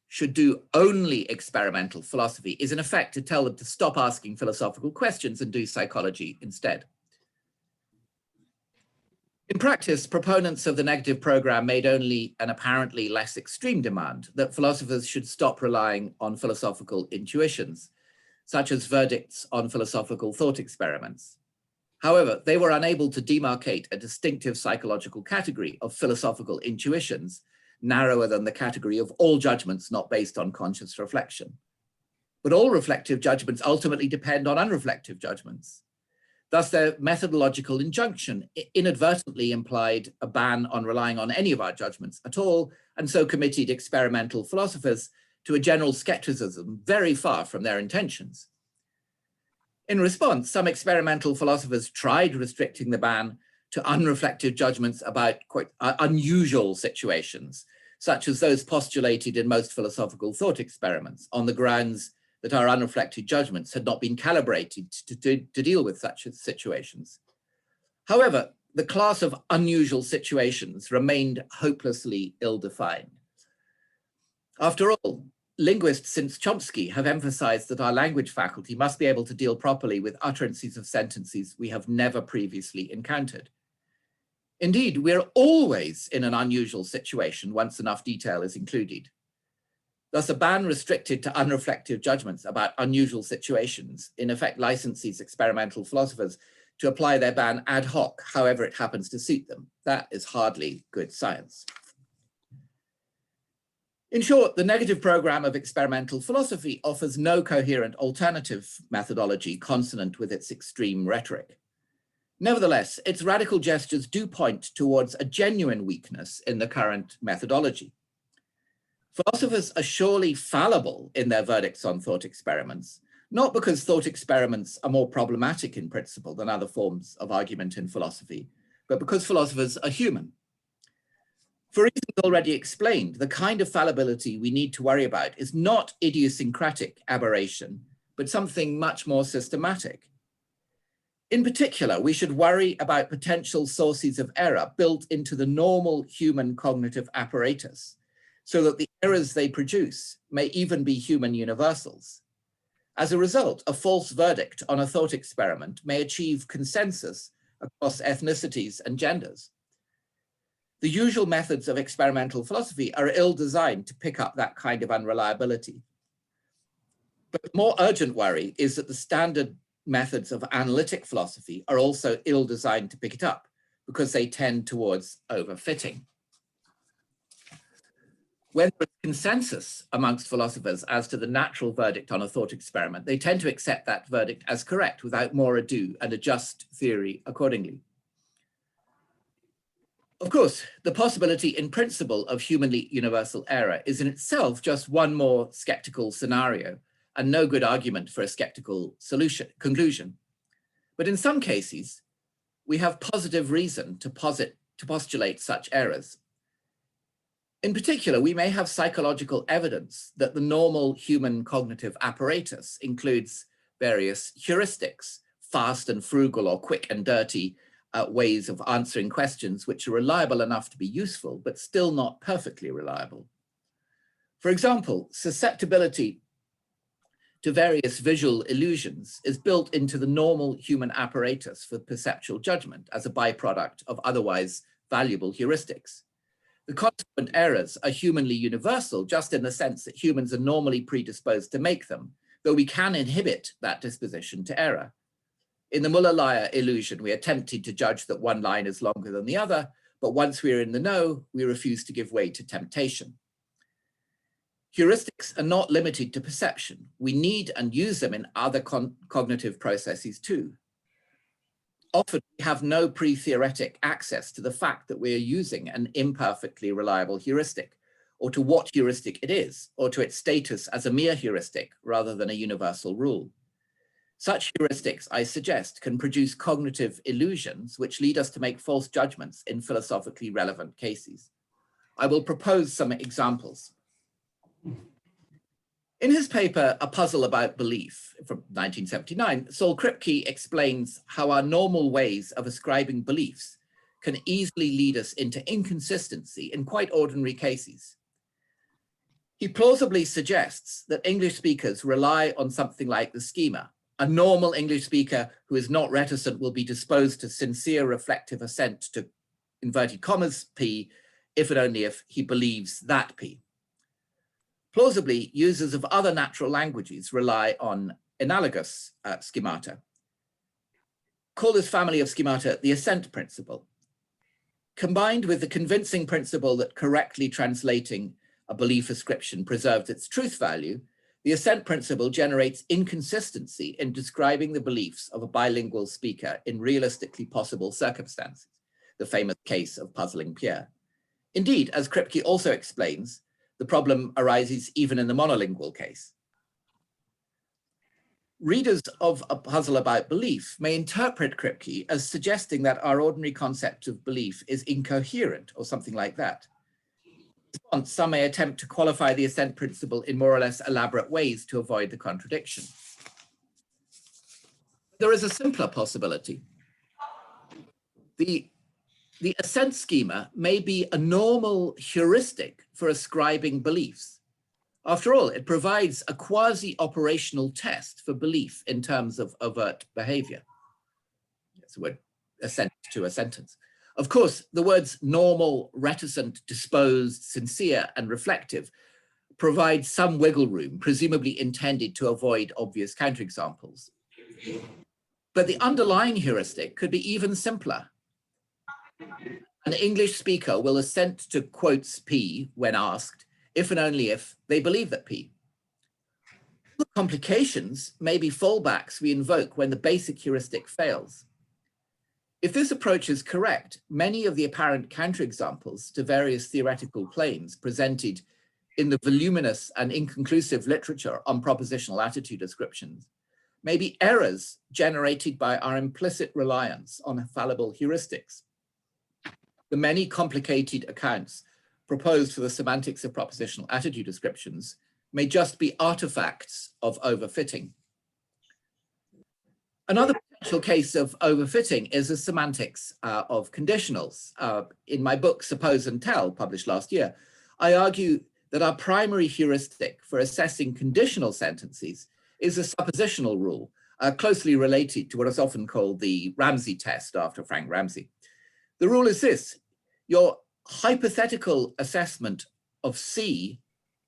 should do only experimental philosophy is in effect to tell them to stop asking philosophical questions and do psychology instead. In practice, proponents of the negative program made only an apparently less extreme demand that philosophers should stop relying on philosophical intuitions, such as verdicts on philosophical thought experiments. However, they were unable to demarcate a distinctive psychological category of philosophical intuitions narrower than the category of all judgments not based on conscious reflection. But all reflective judgments ultimately depend on unreflective judgments. Thus, their methodological injunction inadvertently implied a ban on relying on any of our judgments at all, and so committed experimental philosophers to a general skepticism very far from their intentions. In response, some experimental philosophers tried restricting the ban to unreflective judgments about quite unusual situations, such as those postulated in most philosophical thought experiments, on the grounds that our unreflected judgments had not been calibrated to deal with such situations. However, the class of unusual situations remained hopelessly ill-defined. After all, linguists since Chomsky have emphasized that our language faculty must be able to deal properly with utterances of sentences we have never previously encountered. Indeed, we're always in an unusual situation once enough detail is included. Thus, a ban restricted to unreflective judgments about unusual situations in effect licenses experimental philosophers to apply their ban ad hoc, however it happens to suit them. That is hardly good science. In short, the negative program of experimental philosophy offers no coherent alternative methodology consonant with its extreme rhetoric. Nevertheless, its radical gestures do point towards a genuine weakness in the current methodology. Philosophers are surely fallible in their verdicts on thought experiments, not because thought experiments are more problematic in principle than other forms of argument in philosophy, but because philosophers are human. For reasons already explained, the kind of fallibility we need to worry about is not idiosyncratic aberration, but something much more systematic. In particular, we should worry about potential sources of error built into the normal human cognitive apparatus, so that the errors they produce may even be human universals. As a result, a false verdict on a thought experiment may achieve consensus across ethnicities and genders. The usual methods of experimental philosophy are ill-designed to pick up that kind of unreliability. But the more urgent worry is that the standard methods of analytic philosophy are also ill-designed to pick it up because they tend towards overfitting. When there is consensus amongst philosophers as to the natural verdict on a thought experiment, they tend to accept that verdict as correct without more ado and adjust theory accordingly. Of course, the possibility in principle of humanly universal error is in itself just one more skeptical scenario and no good argument for a skeptical conclusion. But in some cases, we have positive reason to postulate such errors. In particular, we may have psychological evidence that the normal human cognitive apparatus includes various heuristics, fast and frugal or quick and dirty ways of answering questions which are reliable enough to be useful, but still not perfectly reliable. For example, susceptibility to various visual illusions is built into the normal human apparatus for perceptual judgment as a byproduct of otherwise valuable heuristics. The consequent errors are humanly universal, just in the sense that humans are normally predisposed to make them, though we can inhibit that disposition to error. In the Muller-Lyer illusion, we are tempted to judge that one line is longer than the other, but once we are in the know, we refuse to give way to temptation. Heuristics are not limited to perception. We need and use them in other cognitive processes too. Often we have no pre-theoretic access to the fact that we are using an imperfectly reliable heuristic, or to what heuristic it is, or to its status as a mere heuristic rather than a universal rule. Such heuristics, I suggest, can produce cognitive illusions which lead us to make false judgments in philosophically relevant cases. I will propose some examples. In his paper, A Puzzle About Belief from 1979, Saul Kripke explains how our normal ways of ascribing beliefs can easily lead us into inconsistency in quite ordinary cases. He plausibly suggests that English speakers rely on something like the schema. A normal English speaker who is not reticent will be disposed to sincere reflective assent to inverted commas P, if and only if he believes that P. Plausibly, users of other natural languages rely on analogous schemata. Call this family of schemata the assent principle. Combined with the convincing principle that correctly translating a belief ascription preserves its truth value, the assent principle generates inconsistency in describing the beliefs of a bilingual speaker in realistically possible circumstances, the famous case of puzzling Pierre. Indeed, as Kripke also explains, the problem arises even in the monolingual case. Readers of A Puzzle About Belief may interpret Kripke as suggesting that our ordinary concept of belief is incoherent or something like that. In response, some may attempt to qualify the assent principle in more or less elaborate ways to avoid the contradiction. There is a simpler possibility. The assent schema may be a normal heuristic for ascribing beliefs. After all, it provides a quasi-operational test for belief in terms of overt behavior. That's the word assent to a sentence. Of course, the words normal, reticent, disposed, sincere, and reflective provide some wiggle room, presumably intended to avoid obvious counterexamples. But the underlying heuristic could be even simpler. An English speaker will assent to quotes P when asked, if and only if they believe that P. The complications may be fallbacks we invoke when the basic heuristic fails. If this approach is correct, many of the apparent counterexamples to various theoretical claims presented in the voluminous and inconclusive literature on propositional attitude descriptions may be errors generated by our implicit reliance on fallible heuristics. The many complicated accounts proposed for the semantics of propositional attitude descriptions may just be artifacts of overfitting. Another potential case of overfitting is the semantics of conditionals. In my book, Suppose and Tell, published last year, I argue that our primary heuristic for assessing conditional sentences is a suppositional rule, closely related to what is often called the Ramsey test after Frank Ramsey. The rule is this: your hypothetical assessment of C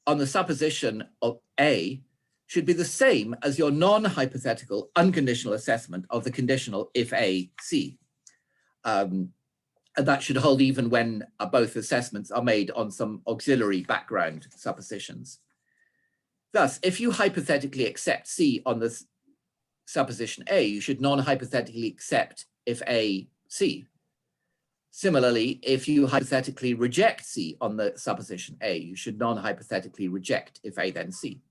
on the supposition of A should be the same as your non-hypothetical unconditional assessment of the conditional if A, C. And that should hold even when both assessments are made on some auxiliary background suppositions. Thus, if you hypothetically accept C on the supposition A, you should non-hypothetically accept if A, C. Similarly, if you hypothetically reject C on the supposition A, you should non-hypothetically reject if A then C.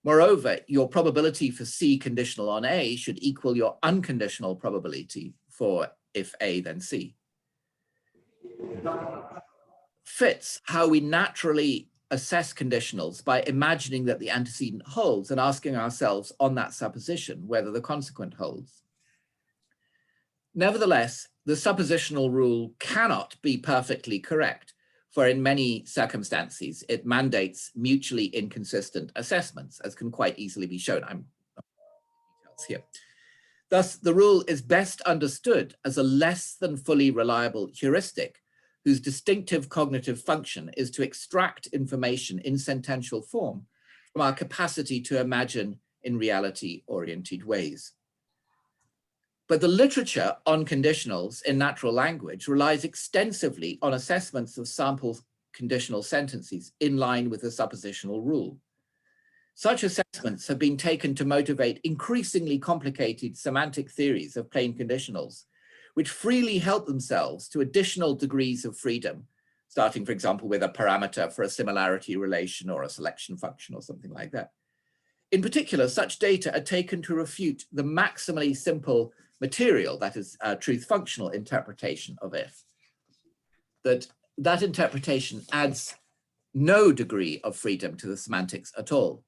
Moreover, your probability for C conditional on A should equal your unconditional probability for if A then C. Fits how we naturally assess conditionals by imagining that the antecedent holds and asking ourselves on that supposition whether the consequent holds. Nevertheless, the suppositional rule cannot be perfectly correct, for in many circumstances, it mandates mutually inconsistent assessments, as can quite easily be shown. I'm details here. Thus, the rule is best understood as a less than fully reliable heuristic whose distinctive cognitive function is to extract information in sentential form from our capacity to imagine in reality-oriented ways. But the literature on conditionals in natural language relies extensively on assessments of sample conditional sentences in line with the suppositional rule. Such assessments have been taken to motivate increasingly complicated semantic theories of plain conditionals, which freely help themselves to additional degrees of freedom, starting, for example, with a parameter for a similarity relation or a selection function or something like that. In particular, such data are taken to refute the maximally simple material, that is, truth functional interpretation of if. That interpretation adds no degree of freedom to the semantics at all.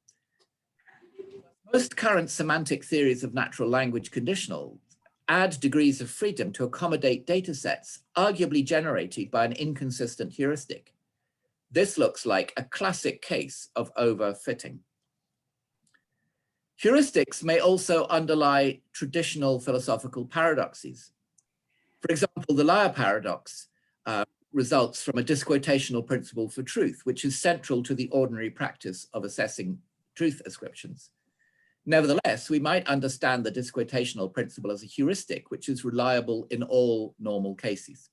Most current semantic theories of natural language conditional add degrees of freedom to accommodate data sets arguably generated by an inconsistent heuristic. This looks like a classic case of overfitting. Heuristics may also underlie traditional philosophical paradoxes. For example, the liar paradox results from a disquotational principle for truth, which is central to the ordinary practice of assessing truth ascriptions. Nevertheless, we might understand the disquotational principle as a heuristic, which is reliable in all normal cases.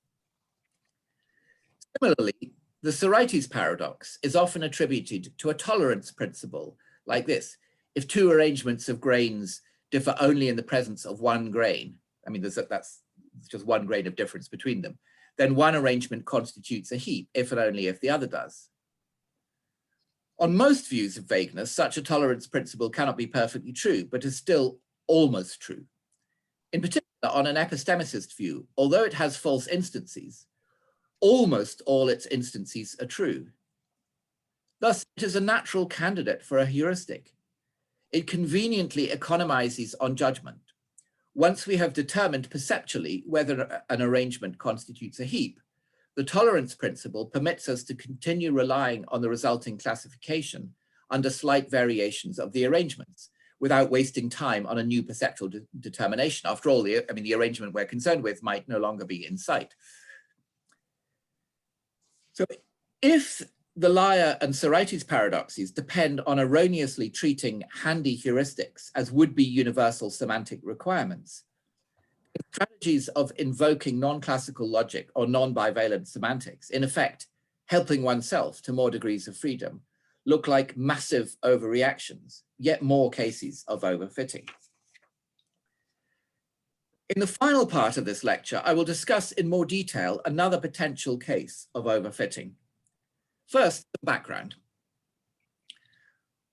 Similarly, the Heuristics paradox is often attributed to a tolerance principle like this. If two arrangements of grains differ only in the presence of one grain, I mean, that's just one grain of difference between them, then one arrangement constitutes a heap, if and only if the other does. On most views of vagueness, such a tolerance principle cannot be perfectly true, but is still almost true. In particular, on an epistemicist view, although it has false instances, almost all its instances are true. Thus, it is a natural candidate for a heuristic. It conveniently economizes on judgment. Once we have determined perceptually whether an arrangement constitutes a heap, the tolerance principle permits us to continue relying on the resulting classification under slight variations of the arrangements without wasting time on a new perceptual determination. After all, the arrangement we're concerned with might no longer be in sight. So if the liar and Heuristics paradoxes depend on erroneously treating handy heuristics as would-be universal semantic requirements, strategies of invoking non-classical logic or non-bivalent semantics, in effect, helping oneself to more degrees of freedom, look like massive overreactions, yet more cases of overfitting. In the final part of this lecture, I will discuss in more detail another potential case of overfitting. First, the background.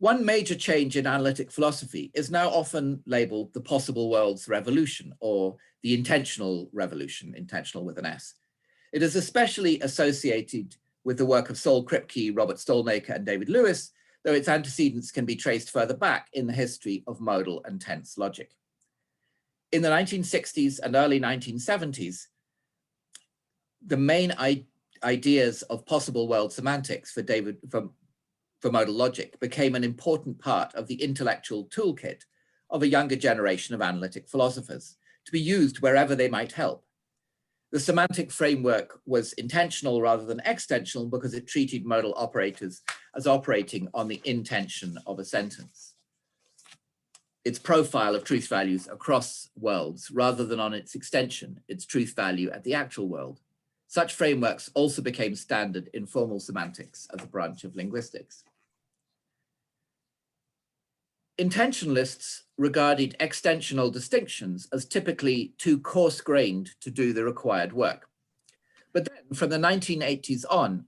One major change in analytic philosophy is now often labeled the possible worlds revolution or the intentional revolution, intentional with an S. It is especially associated with the work of Saul Kripke, Robert Stolmaker, and David Lewis, though its antecedents can be traced further back in the history of modal and tense logic. In the 1960s and early 1970s, the main ideas of possible world semantics for modal logic became an important part of the intellectual toolkit of a younger generation of analytic philosophers to be used wherever they might help. The semantic framework was intentional rather than extensional because it treated modal operators as operating on the intention of a sentence, its profile of truth values across worlds rather than on its extension, its truth value at the actual world. Such frameworks also became standard in formal semantics as a branch of linguistics. Intentionalists regarded extensional distinctions as typically too coarse-grained to do the required work. But then from the 1980s on,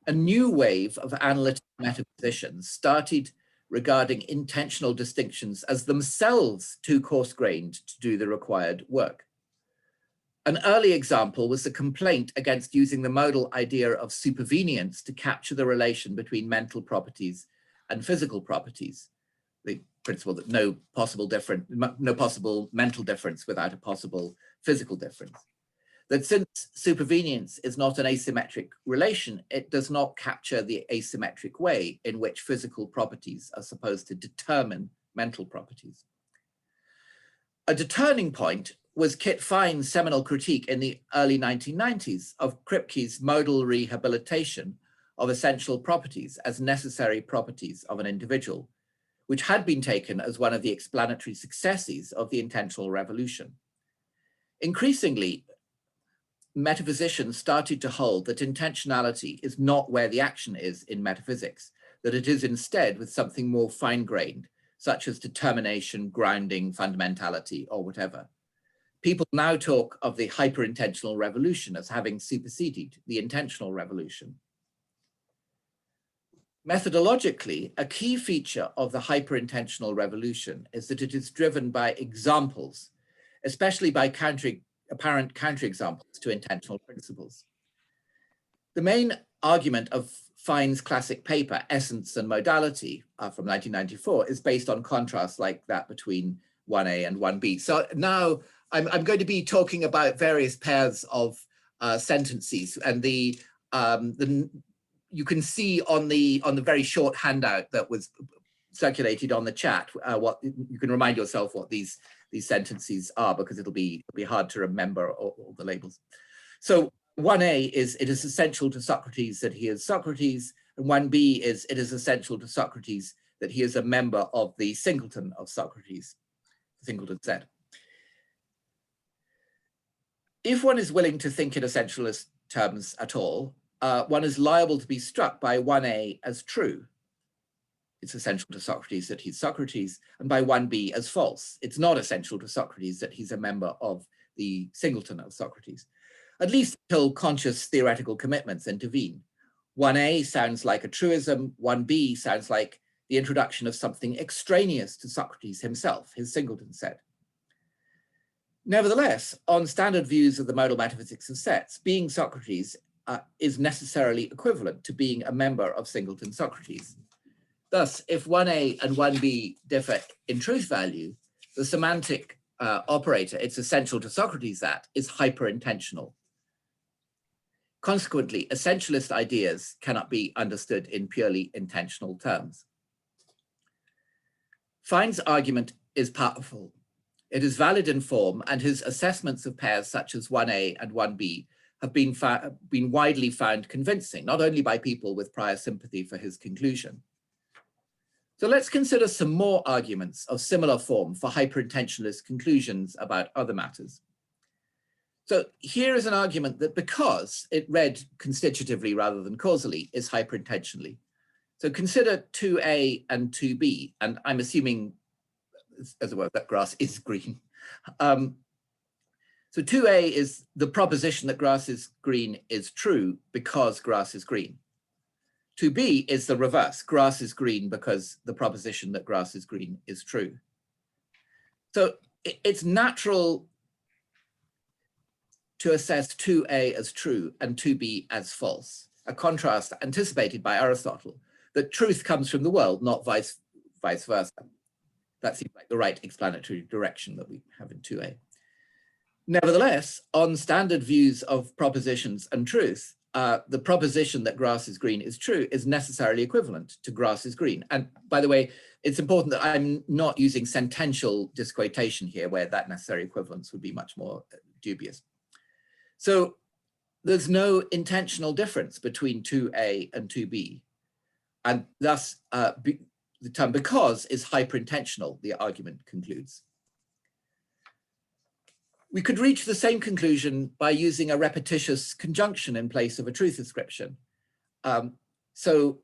a new wave of analytic metaphysicians started regarding intentional distinctions as themselves too coarse-grained to do the required work. An early example was the complaint against using the modal idea of supervenience to capture the relation between mental properties and physical properties, the principle that no possible mental difference without a possible physical difference. That since supervenience is not an asymmetric relation, it does not capture the asymmetric way in which physical properties are supposed to determine mental properties. A turning point was Kit Fine's seminal critique in the early 1990s of Kripke's modal rehabilitation of essential properties as necessary properties of an individual, which had been taken as one of the explanatory successes of the intentional revolution. Increasingly, metaphysicians started to hold that intentionality is not where the action is in metaphysics, that it is instead with something more fine-grained, such as determination, grounding, fundamentality, or whatever. People now talk of the hyperintentional revolution as having superseded the intentional revolution. Methodologically, a key feature of the hyperintentional revolution is that it is driven by examples, especially by apparent counterexamples to intentional principles. The main argument of Fine's classic paper, Essence and Modality, from 1994, is based on contrasts like that between 1A and 1B. So now I'm going to be talking about various pairs of sentences, and you can see on the very short handout that was circulated on the chat what you can remind yourself what these sentences are, because it'll be hard to remember all the labels. So 1A is, it is essential to Socrates that he is Socrates, and 1B is, it is essential to Socrates that he is a member of the singleton of Socrates, singleton set. If one is willing to think in essentialist terms at all, one is liable to be struck by 1A as true. It's essential to Socrates that he's Socrates, and by 1B as false. It's not essential to Socrates that he's a member of the singleton of Socrates, at least until conscious theoretical commitments intervene. 1A sounds like a truism, 1B sounds like the introduction of something extraneous to Socrates himself, his singleton set. Nevertheless, on standard views of the modal metaphysics of sets, being Socrates is necessarily equivalent to being a member of singleton Socrates. Thus, if 1A and 1B differ in truth value, the semantic operator, it's essential to Socrates that, is hyperintentional. Consequently, essentialist ideas cannot be understood in purely intentional terms. Fine's argument is powerful. It is valid in form, and his assessments of pairs such as 1A and 1B have been widely found convincing, not only by people with prior sympathy for his conclusion. So let's consider some more arguments of similar form for hyperintentionalist conclusions about other matters. So here is an argument that, because it read constitutively rather than causally, is hyperintentionally. So consider 2A and 2B, and I'm assuming, as it were, that grass is green. So 2A is the proposition that grass is green is true because grass is green. 2b is the reverse. Grass is green because the proposition that grass is green is true. So it's natural to assess 2a as true and 2b as false, a contrast anticipated by Aristotle, that truth comes from the world, not vice versa. That seems like the right explanatory direction that we have in 2a. Nevertheless, on standard views of propositions and truth, the proposition that grass is green is true is necessarily equivalent to grass is green. And by the way, it's important that I'm not using sentential disquotation here, where that necessary equivalence would be much more dubious. So there's no intentional difference between 2a and 2b. And thus, the term because is hyperintentional, the argument concludes. We could reach the same conclusion by using a repetitious conjunction in place of a truth ascription. So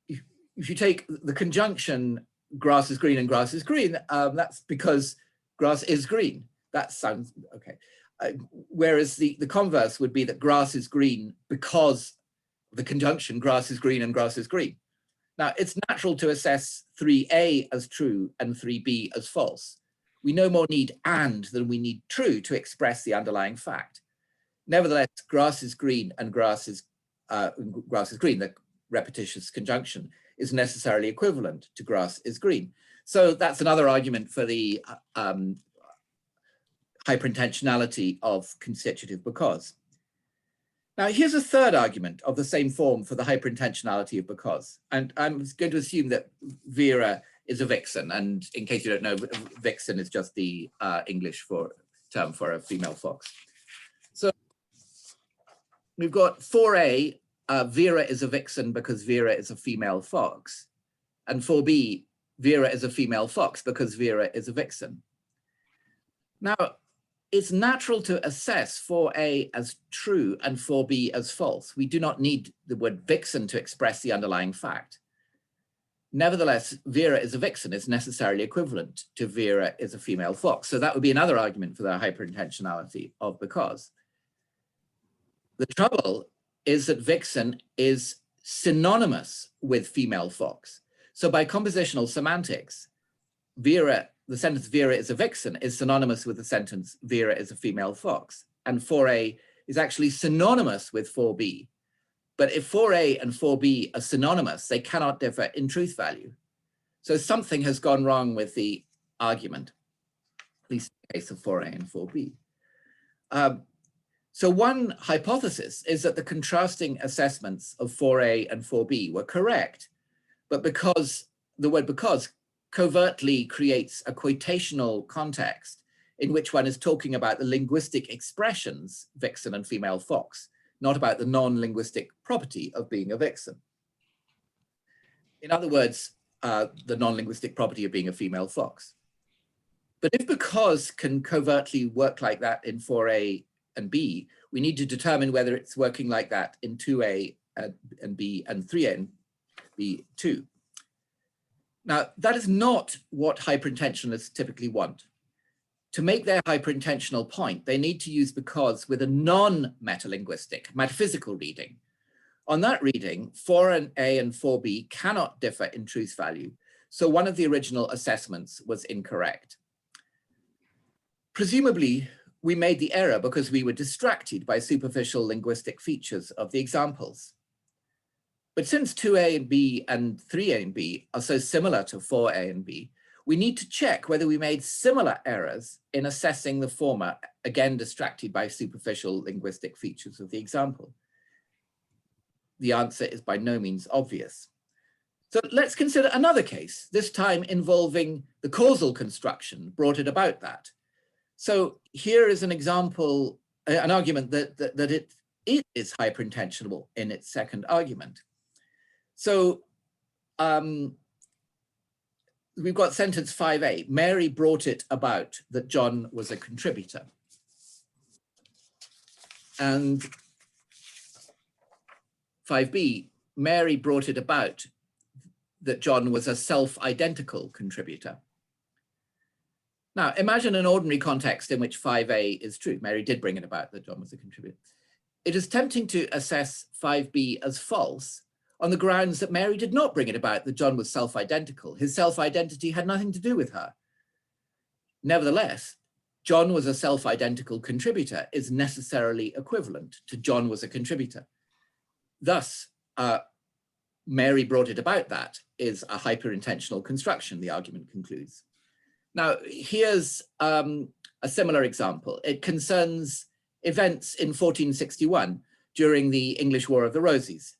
if you take the conjunction grass is green and grass is green, that's because grass is green. That sounds okay. Whereas the converse would be that grass is green because the conjunction grass is green and grass is green. Now, it's natural to assess 3a as true and 3b as false. We no more need and than we need true to express the underlying fact. Nevertheless, grass is green and grass is green, the repetitious conjunction, is necessarily equivalent to grass is green. So that's another argument for the hyperintentionality of constitutive because. Now, here's a third argument of the same form for the hyperintentionality of because. And I'm going to assume that Vera is a vixen. And in case you don't know, vixen is just the English term for a female fox. So we've got 4a, Vera is a vixen because Vera is a female fox. And 4b, Vera is a female fox because Vera is a vixen. Now, it's natural to assess 4a as true and 4b as false. We do not need the word vixen to express the underlying fact. Nevertheless, Vera is a vixen is necessarily equivalent to Vera is a female fox. So that would be another argument for the hyperintentionality of because. The trouble is that vixen is synonymous with female fox. So by compositional semantics, the sentence Vera is a vixen is synonymous with the sentence Vera is a female fox. And 4a is actually synonymous with 4b. But if 4a and 4b are synonymous, they cannot differ in truth value. So something has gone wrong with the argument, at least in the case of 4a and 4b. So one hypothesis is that the contrasting assessments of 4a and 4b were correct, but because the word because covertly creates a quotational context in which one is talking about the linguistic expressions, vixen and female fox, not about the non-linguistic property of being a vixen. In other words, the non-linguistic property of being a female fox. But if because can covertly work like that in 4a and b, we need to determine whether it's working like that in 2a and b and 3a and b too. Now, that is not what hyperintentionalists typically want. To make their hyperintentional point, they need to use because with a non-metalinguistic, metaphysical reading. On that reading, 4a and 4b cannot differ in truth value, so one of the original assessments was incorrect. Presumably, we made the error because we were distracted by superficial linguistic features of the examples. But since 2a and b and 3a and b are so similar to 4a and b, we need to check whether we made similar errors in assessing the former, again distracted by superficial linguistic features of the example. The answer is by no means obvious. So let's consider another case, this time involving the causal construction brought it about that. So here is an example, an argument that it is hyperintentional in its second argument. So we've got sentence 5a, Mary brought it about that John was a contributor. And 5b, Mary brought it about that John was a self-identical contributor. Now, imagine an ordinary context in which 5a is true. Mary did bring it about that John was a contributor. It is tempting to assess 5b as false on the grounds that Mary did not bring it about that John was self-identical. His self-identity had nothing to do with her. Nevertheless, John was a self-identical contributor is necessarily equivalent to John was a contributor. Thus, Mary brought it about that is a hyperintentional construction, the argument concludes. Now, here's a similar example. It concerns events in 1461 during the English War of the Roses.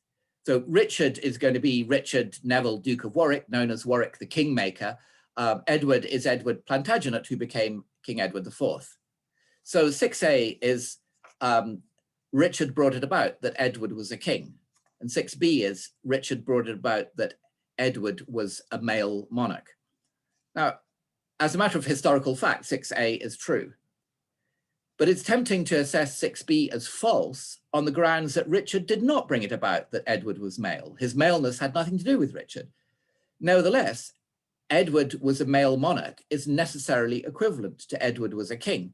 So Richard is going to be Richard Neville, Duke of Warwick, known as Warwick the Kingmaker. Edward is Edward Plantagenet, who became King Edward IV. So 6a is Richard brought it about that Edward was a king. And 6b is Richard brought it about that Edward was a male monarch. Now, as a matter of historical fact, 6a is true. But it's tempting to assess 6b as false on the grounds that Richard did not bring it about that Edward was male. His maleness had nothing to do with Richard. Nevertheless, Edward was a male monarch is necessarily equivalent to Edward was a king.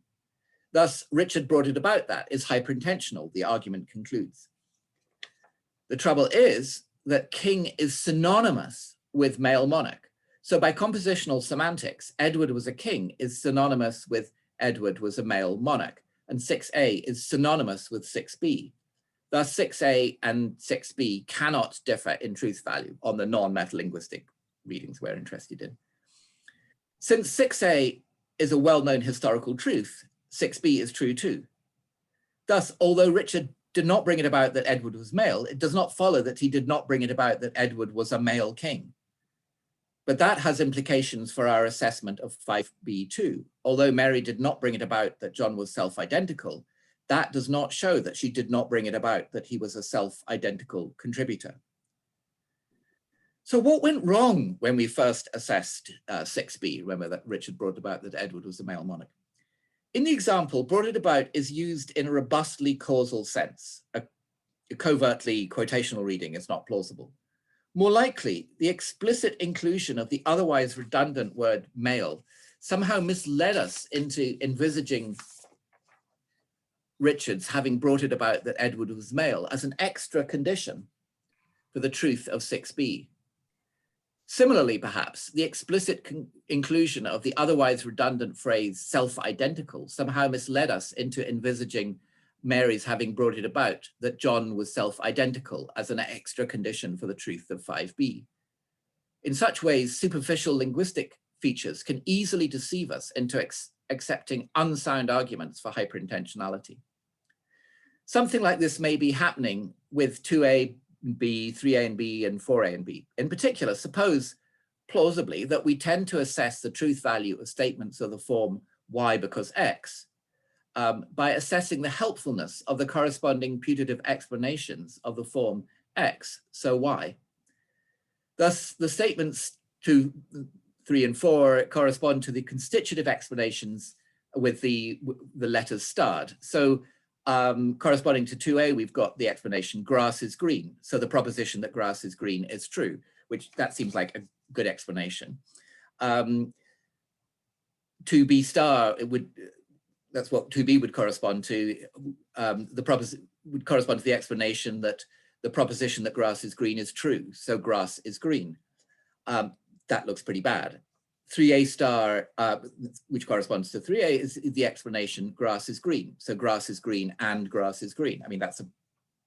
Thus, Richard brought it about that is hyperintentional, the argument concludes. The trouble is that king is synonymous with male monarch. So by compositional semantics, Edward was a king is synonymous with Edward was a male monarch, and 6a is synonymous with 6b. Thus 6a and 6b cannot differ in truth value on the non-metalinguistic readings we're interested in. Since 6a is a well-known historical truth, 6b is true too. Thus, although Richard did not bring it about that Edward was male, it does not follow that he did not bring it about that Edward was a male king. But that has implications for our assessment of 5b too. Although Mary did not bring it about that John was self-identical, that does not show that she did not bring it about that he was a self-identical contributor. So what went wrong when we first assessed 6b? Remember that Richard brought about that Edward was a male monarch. In the example, brought it about is used in a robustly causal sense. A covertly quotational reading is not plausible. More likely, the explicit inclusion of the otherwise redundant word male somehow misled us into envisaging Richard's having brought it about that Edward was male as an extra condition for the truth of 6b. Similarly, perhaps, the explicit inclusion of the otherwise redundant phrase self-identical somehow misled us into envisaging Mary's having brought it about that John was self-identical as an extra condition for the truth of 5b. In such ways, superficial linguistic features can easily deceive us into accepting unsound arguments for hyperintentionality. Something like this may be happening with 2a, B, 3a and B, and 4a and B. In particular, suppose plausibly that we tend to assess the truth value of statements of the form y because x by assessing the helpfulness of the corresponding putative explanations of the form x, so y. Thus, the statements 2, 3, and 4 correspond to the constitutive explanations with the letters starred. So corresponding to 2a, we've got the explanation grass is green. So the proposition that grass is green is true, which that seems like a good explanation. 2b star, it would, that's what 2b would correspond to. The proposition would correspond to the explanation that the proposition that grass is green is true. So grass is green. That looks pretty bad. 3a star, which corresponds to 3a, is the explanation grass is green. So grass is green and grass is green. I mean, that's a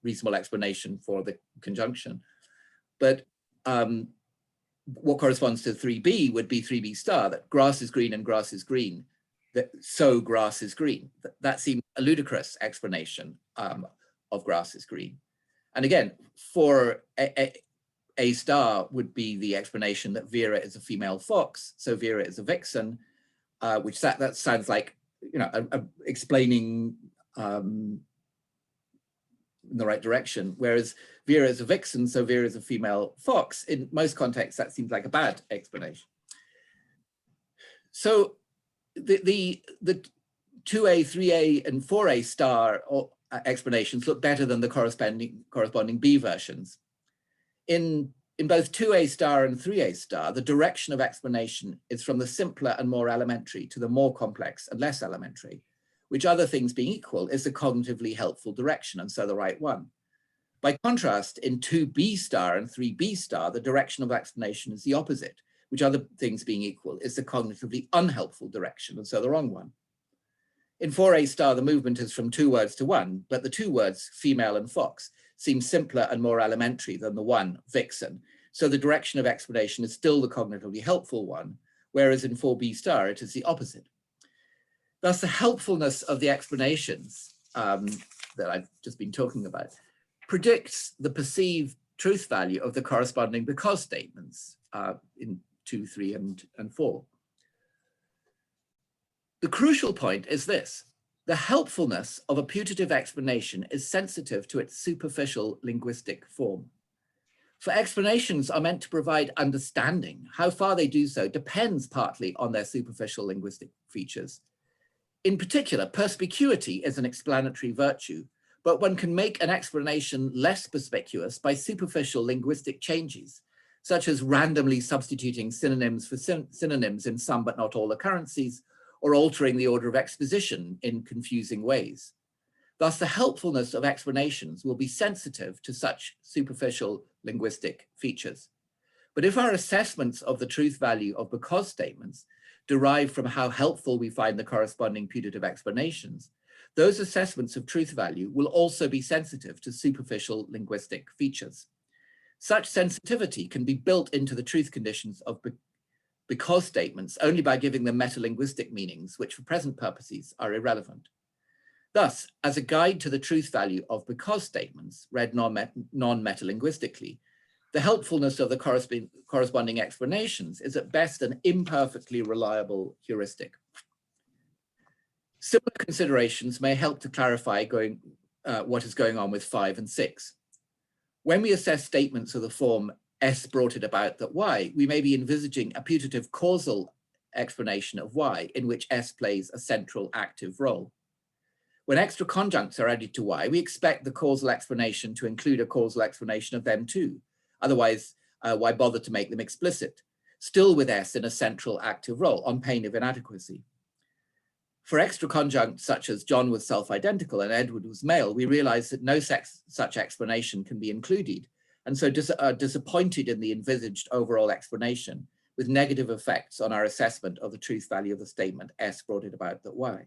reasonable explanation for the conjunction. But what corresponds to 3b would be 3b star, that grass is green and grass is green, that so grass is green. That seems a ludicrous explanation of grass is green. And again, for a star would be the explanation that Vera is a female fox, so Vera is a vixen, which that sounds like, you know, explaining in the right direction. Whereas Vera is a vixen, so Vera is a female fox. In most contexts, that seems like a bad explanation. So the 2a, 3a, and 4a star explanations look better than the corresponding B versions. In both 2a star and 3a star, the direction of explanation is from the simpler and more elementary to the more complex and less elementary, which, other things being equal, is the cognitively helpful direction, and so the right one. By contrast, in 2B star and 3B star, the direction of explanation is the opposite, which, other things being equal, is the cognitively unhelpful direction, and so the wrong one. In 4A star, the movement is from 2 words to 1, but the 2 words, female and fox, seem simpler and more elementary than the 1, vixen, so the direction of explanation is still the cognitively helpful one, whereas in 4B star, it is the opposite. Thus, the helpfulness of the explanations that I've just been talking about predicts the perceived truth value of the corresponding because statements in 2, 3, and 4. The crucial point is this: the helpfulness of a putative explanation is sensitive to its superficial linguistic form. For explanations are meant to provide understanding. How far they do so depends partly on their superficial linguistic features. In particular, perspicuity is an explanatory virtue, but one can make an explanation less perspicuous by superficial linguistic changes, such as randomly substituting synonyms for synonyms in some but not all occurrences, or altering the order of exposition in confusing ways. Thus, the helpfulness of explanations will be sensitive to such superficial linguistic features. But if our assessments of the truth value of because statements derive from how helpful we find the corresponding putative explanations, those assessments of truth value will also be sensitive to superficial linguistic features. Such sensitivity can be built into the truth conditions of because statements only by giving them metalinguistic meanings, which for present purposes are irrelevant. Thus, as a guide to the truth value of because statements, read non-metalinguistically, the helpfulness of the corresponding explanations is at best an imperfectly reliable heuristic. Similar considerations may help to clarify what is going on with 5 and 6. When we assess statements of the form S brought it about that Y, we may be envisaging a putative causal explanation of Y in which S plays a central active role. When extra conjuncts are added to Y, we expect the causal explanation to include a causal explanation of them too. Otherwise, why bother to make them explicit? Still with S in a central active role on pain of inadequacy. For extra conjuncts such as John was self-identical and Edward was male, we realize that no such explanation can be included, and so are disappointed in the envisaged overall explanation, with negative effects on our assessment of the truth value of the statement S brought it about that Y.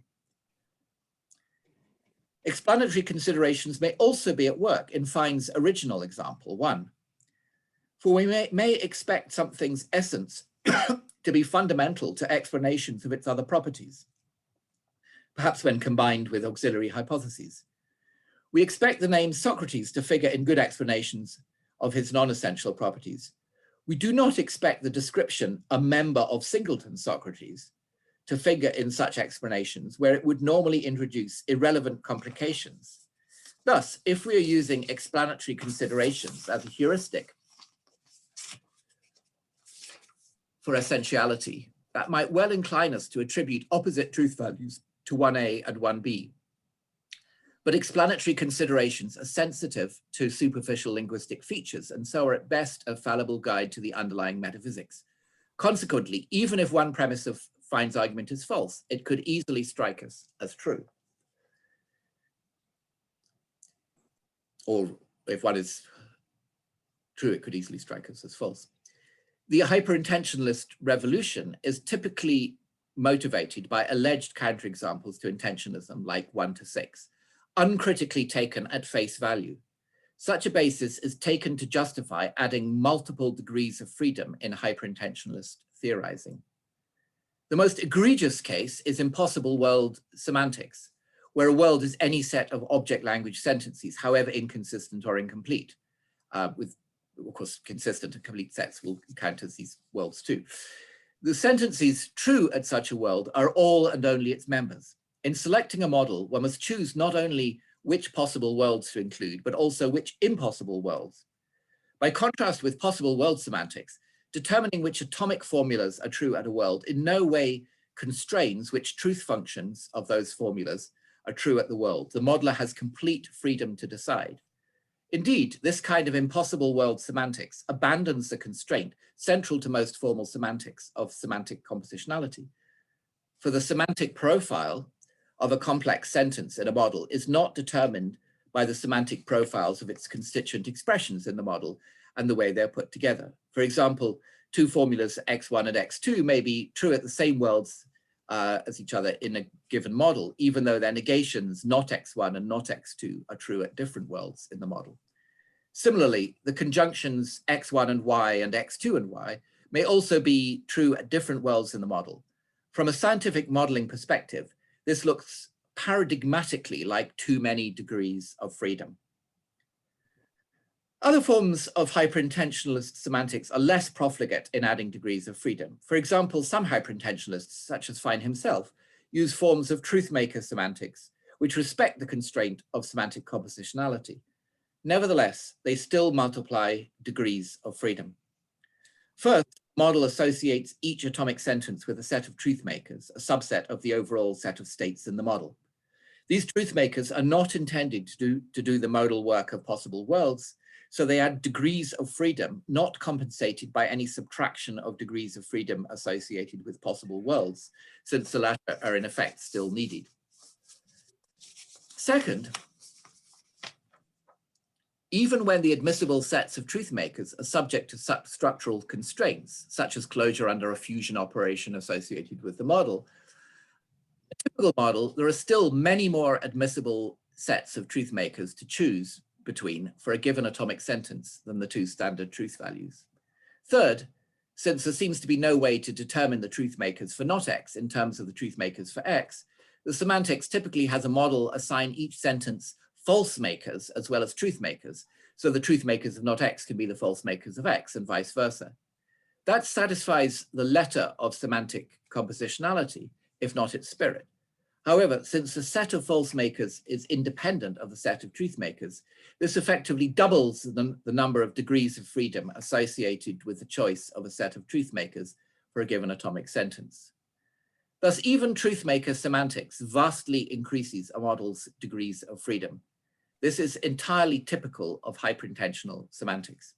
Explanatory considerations may also be at work in Fine's original example 1. For we may expect something's essence to be fundamental to explanations of its other properties, perhaps when combined with auxiliary hypotheses. We expect the name Socrates to figure in good explanations of his non-essential properties. We do not expect the description, a member of singleton Socrates, to figure in such explanations where it would normally introduce irrelevant complications. Thus, if we are using explanatory considerations as a heuristic for essentiality, that might well incline us to attribute opposite truth values to 1A and 1B. But explanatory considerations are sensitive to superficial linguistic features and so are at best a fallible guide to the underlying metaphysics. Consequently, even if one premise of Fine's argument is false, it could easily strike us as true. Or if one is true, it could easily strike us as false. The hyperintentionalist revolution is typically motivated by alleged counterexamples to intentionalism like 1 to 6, uncritically taken at face value. Such a basis is taken to justify adding multiple degrees of freedom in hyperintentionalist theorizing. The most egregious case is impossible world semantics, where a world is any set of object language sentences, however inconsistent or incomplete. With, of course, consistent and complete sets will count as these worlds too. The sentences true at such a world are all and only its members. In selecting a model, one must choose not only which possible worlds to include, but also which impossible worlds. By contrast with possible world semantics, determining which atomic formulas are true at a world in no way constrains which truth functions of those formulas are true at the world. The modeler has complete freedom to decide. Indeed, this kind of impossible world semantics abandons the constraint central to most formal semantics of semantic compositionality. For the semantic profile of a complex sentence in a model is not determined by the semantic profiles of its constituent expressions in the model and the way they're put together. For example, two formulas x1 and x2 may be true at the same worlds as each other in a given model, even though their negations, not x1 and not x2, are true at different worlds in the model. Similarly, the conjunctions x1 and y and x2 and y may also be true at different worlds in the model. From a scientific modeling perspective, this looks paradigmatically like too many degrees of freedom. Other forms of hyperintentionalist semantics are less profligate in adding degrees of freedom. For example, some hyperintentionalists, such as Fine himself, use forms of truth-maker semantics, which respect the constraint of semantic compositionality. Nevertheless, they still multiply degrees of freedom. First, the model associates each atomic sentence with a set of truth makers, a subset of the overall set of states in the model. These truth makers are not intended to do the modal work of possible worlds, so they add degrees of freedom, not compensated by any subtraction of degrees of freedom associated with possible worlds, since the latter are in effect still needed. Second, even when the admissible sets of truth makers are subject to structural constraints, such as closure under a fusion operation associated with the model, in a typical model, there are still many more admissible sets of truth makers to choose between for a given atomic sentence than the two standard truth values. Third, since there seems to be no way to determine the truth makers for not x in terms of the truth makers for x, the semantics typically has a model assign each sentence false makers as well as truth makers, so the truth makers of not x can be the false makers of x and vice versa. That satisfies the letter of semantic compositionality, if not its spirit. However, since the set of false makers is independent of the set of truth makers, this effectively doubles the number of degrees of freedom associated with the choice of a set of truth makers for a given atomic sentence. Thus, even truth maker semantics vastly increases a model's degrees of freedom. This is entirely typical of hyperintentional semantics.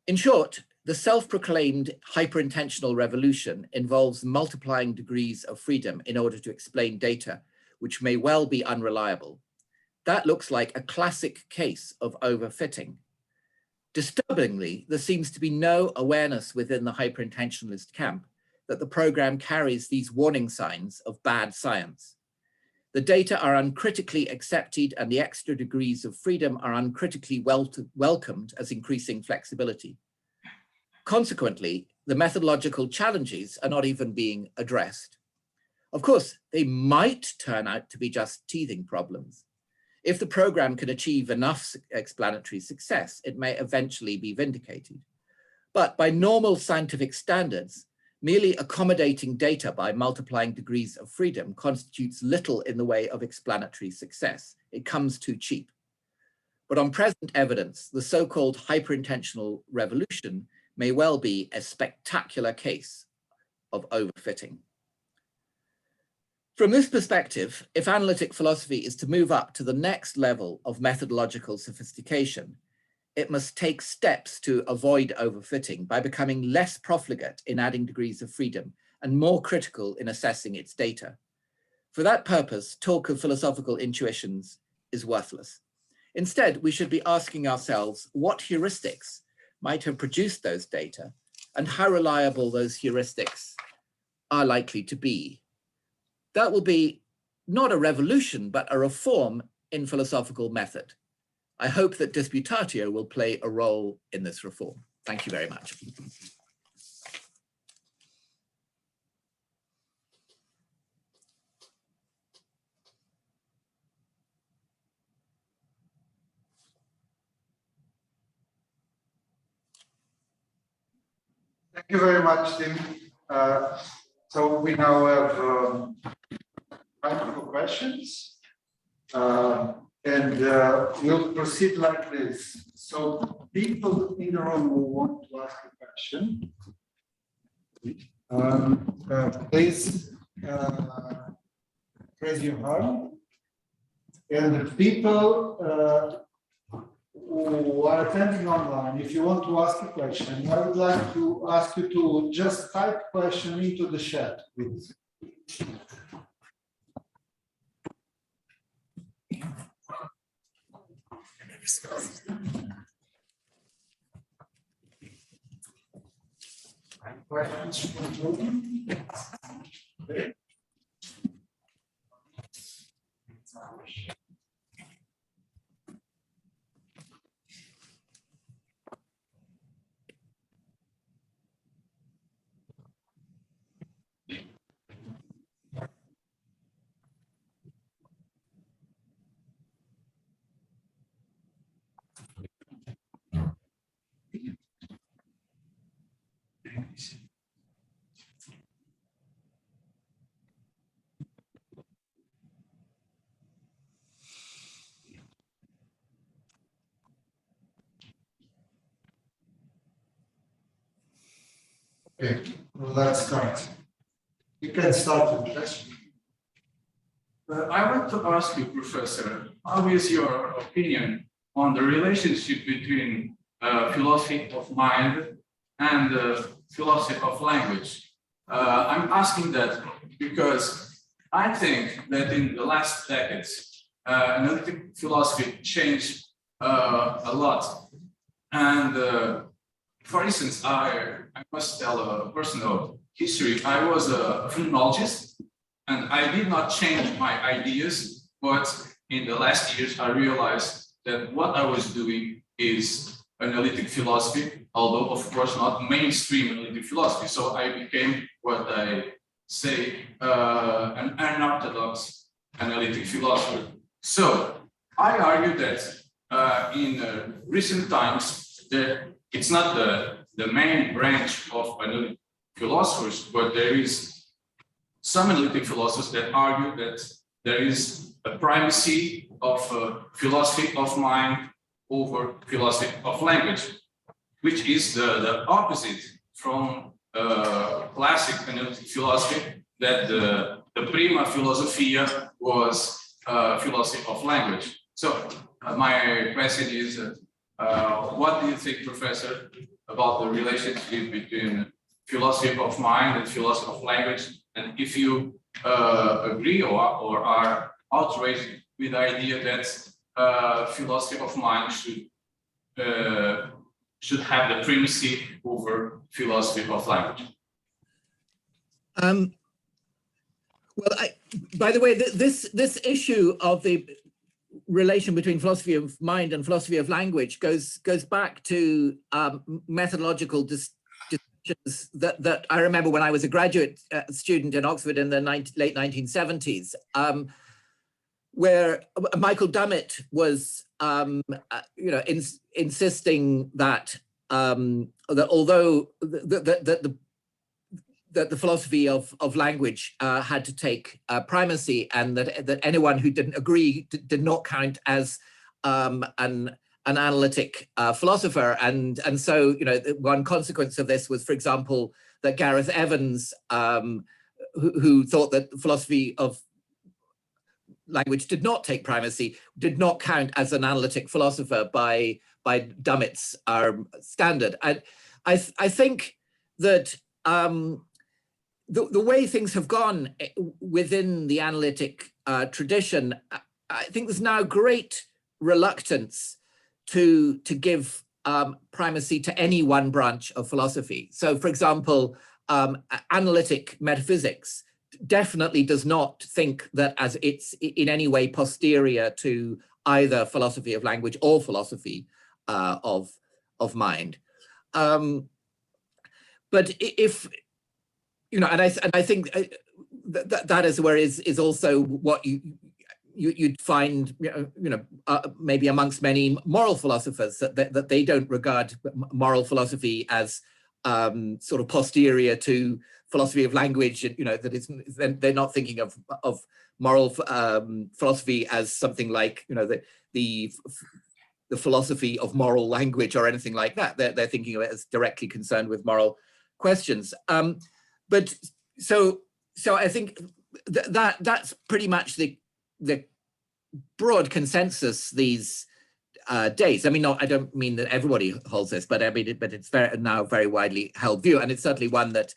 In short, the self-proclaimed hyperintentional revolution involves multiplying degrees of freedom in order to explain data, which may well be unreliable. That looks like a classic case of overfitting. Disturbingly, there seems to be no awareness within the hyperintentionalist camp that the program carries these warning signs of bad science. The data are uncritically accepted and the extra degrees of freedom are uncritically welcomed as increasing flexibility. Consequently, the methodological challenges are not even being addressed. Of course, they might turn out to be just teething problems. If the program can achieve enough explanatory success, it may eventually be vindicated. But by normal scientific standards, merely accommodating data by multiplying degrees of freedom constitutes little in the way of explanatory success. It comes too cheap. But on present evidence, the so-called hyperintentional revolution may well be a spectacular case of overfitting. From this perspective, if analytic philosophy is to move up to the next level of methodological sophistication, it must take steps to avoid overfitting by becoming less profligate in adding degrees of freedom and more critical in assessing its data. For that purpose, talk of philosophical intuitions is worthless. Instead, we should be asking ourselves what heuristics might have produced those data and how reliable those heuristics are likely to be. That will be not a revolution, but a reform in philosophical method. I hope that Disputatio will play a role in this reform. Thank you very much. Thank you very much, Tim. So we now have time for questions. And we'll proceed like this. So people in the room who want to ask a question, please raise your hand. And the people who are attending online, if you want to ask a question, I would like to ask you to just type question into the chat, please. Okay, let's start. You can start with the question. I want to ask you, Professor, how is your opinion on the relationship between philosophy of mind and philosophy of language? I'm asking that because I think that in the last decades, analytic philosophy changed a lot. And for instance, I must tell a personal history. I was a phenomenologist, and I did not change my ideas, but in the last years, I realized that what I was doing is analytic philosophy, although of course not mainstream analytic philosophy. So I became what I say, an unorthodox analytic philosopher. So I argue that in recent times, it's not the main branch of analytic philosophers, but there is some analytic philosophers that argue that there is a primacy of philosophy of mind over philosophy of language, which is the opposite from classic analytic philosophy, that the prima philosophia was philosophy of language. So my question is, what do you think, Professor, about the relationship between philosophy of mind and philosophy of language? And if you agree or are outraged with the idea that philosophy of mind should have the primacy over philosophy of language. Well, by the way, this issue of the relation between philosophy of mind and philosophy of language goes back to methodological distinctions that I remember when I was a graduate student in Oxford in the late 1970s, where Michael Dummett was, insisting that that although that the philosophy of language had to take primacy, and that anyone who didn't agree did not count as an analytic philosopher, and so one consequence of this was, for example, that Gareth Evans, who thought that philosophy of language did not take primacy, did not count as an analytic philosopher by Dummett's standard. I think that the way things have gone within the analytic tradition, I think there's now great reluctance to give primacy to any one branch of philosophy. So, for example, analytic metaphysics definitely does not think that as it's in any way posterior to either philosophy of language or philosophy of mind. But if and I think that is where is also what you'd find, maybe amongst many moral philosophers, that they don't regard moral philosophy as sort of posterior to philosophy of language. That it's, they're not thinking of moral philosophy as something like the philosophy of moral language or anything like that. They're thinking of it as directly concerned with moral questions. But so I think that's pretty much the broad consensus these days. I mean, I don't mean that everybody holds this, but it's now very widely held view, and it's certainly one that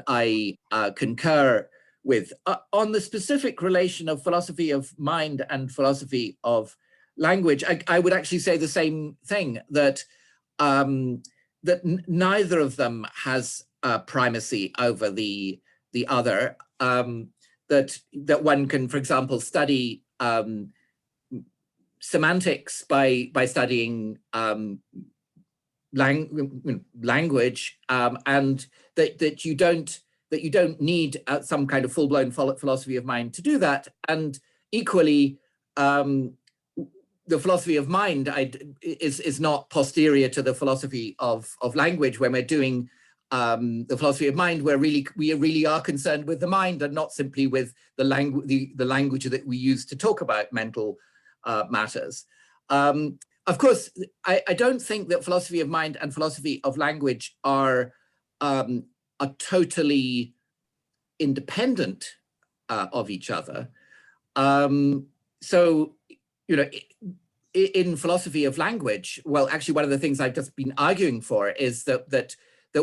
I concur with. On the specific relation of philosophy of mind and philosophy of language, I would actually say the same thing, that neither of them has primacy over the other. That one can, for example, study semantics by studying language, and that you don't need some kind of full-blown philosophy of mind to do that. And equally, the philosophy of mind is not posterior to the philosophy of language. When we're doing the philosophy of mind, we really are concerned with the mind and not simply with the language that we use to talk about mental matters. Of course, I don't think that philosophy of mind and philosophy of language are totally independent of each other. So, you know, in philosophy of language, well, actually, one of the things I've just been arguing for is that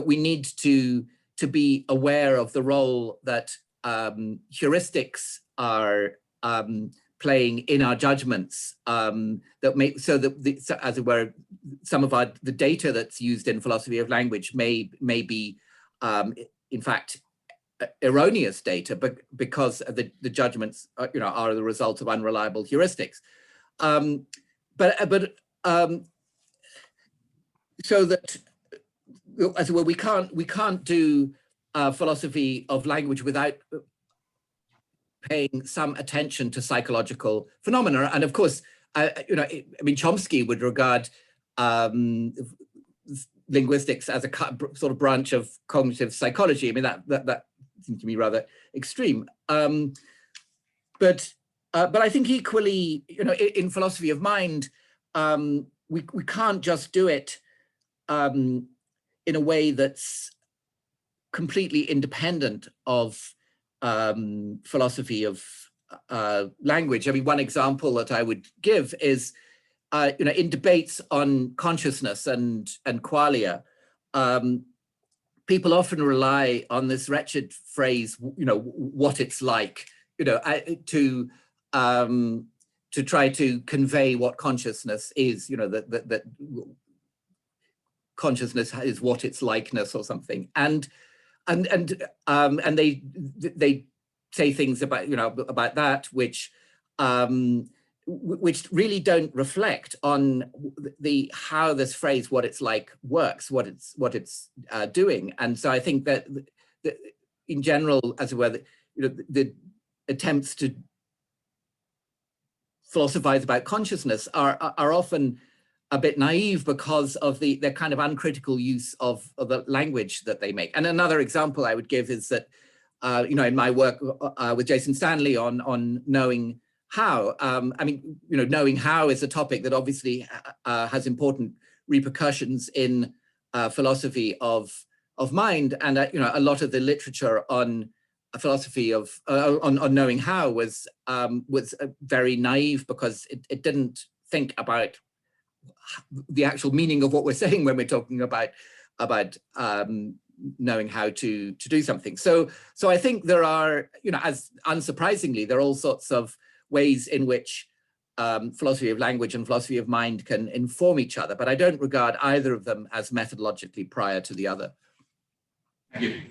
we need to be aware of the role that heuristics are playing in our judgments, that make so that as it were, some of the data that's used in philosophy of language may be in fact erroneous data, but because the judgments are the result of unreliable heuristics. So that, as it were, we can't do philosophy of language without paying some attention to psychological phenomena. And of course, I mean, Chomsky would regard linguistics as a sort of branch of cognitive psychology. I mean, that seems to me rather extreme. But I think equally, in philosophy of mind, we can't just do it in a way that's completely independent of philosophy of language. I mean, one example that I would give is, in debates on consciousness and qualia, people often rely on this wretched phrase, what it's like, to try to convey what consciousness is, that consciousness is what its likeness or something, and they say things about about that which really don't reflect on how this phrase "what it's like" works, what it's doing. And so I think that in general, as it were, the attempts to philosophize about consciousness are often a bit naive because of their kind of uncritical use of the language that they make. And another example I would give is that, in my work with Jason Stanley on knowing how, I mean, knowing how is a topic that obviously has important repercussions in philosophy of mind. And, a lot of the literature on philosophy of, on knowing how was very naive because it didn't think about the actual meaning of what we're saying when we're talking about knowing how to do something. So I think there are, as unsurprisingly, there are all sorts of ways in which philosophy of language and philosophy of mind can inform each other, but I don't regard either of them as methodologically prior to the other. Thank you.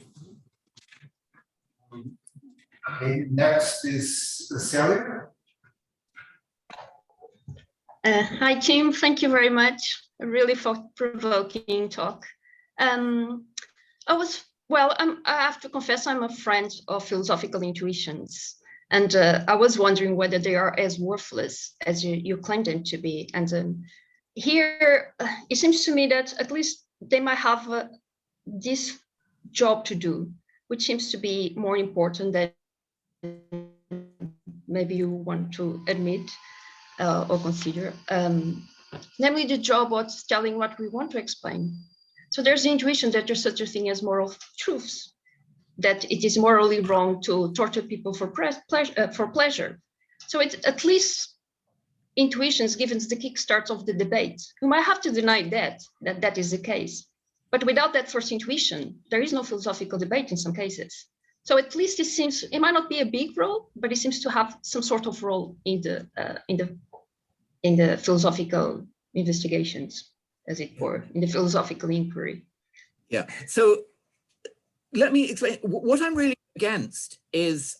Okay, next is Sally. Hi, Tim. Thank you very much. A really thought-provoking talk. I have to confess, I'm a friend of philosophical intuitions, and I was wondering whether they are as worthless as you claim them to be. And here, it seems to me that at least they might have this job to do, which seems to be more important than maybe you want to admit. Or consider, namely the job of telling what we want to explain. So there's the intuition that there's such a thing as moral truths, that it is morally wrong to torture people for pleasure. So it's at least intuitions given the kickstart of the debate. We might have to deny that is the case, but without that first intuition, there is no philosophical debate in some cases. So at least it might not be a big role, but it seems to have some sort of role in the in the philosophical investigations, as it were, in the philosophical inquiry. Yeah. So let me explain. What I'm really against is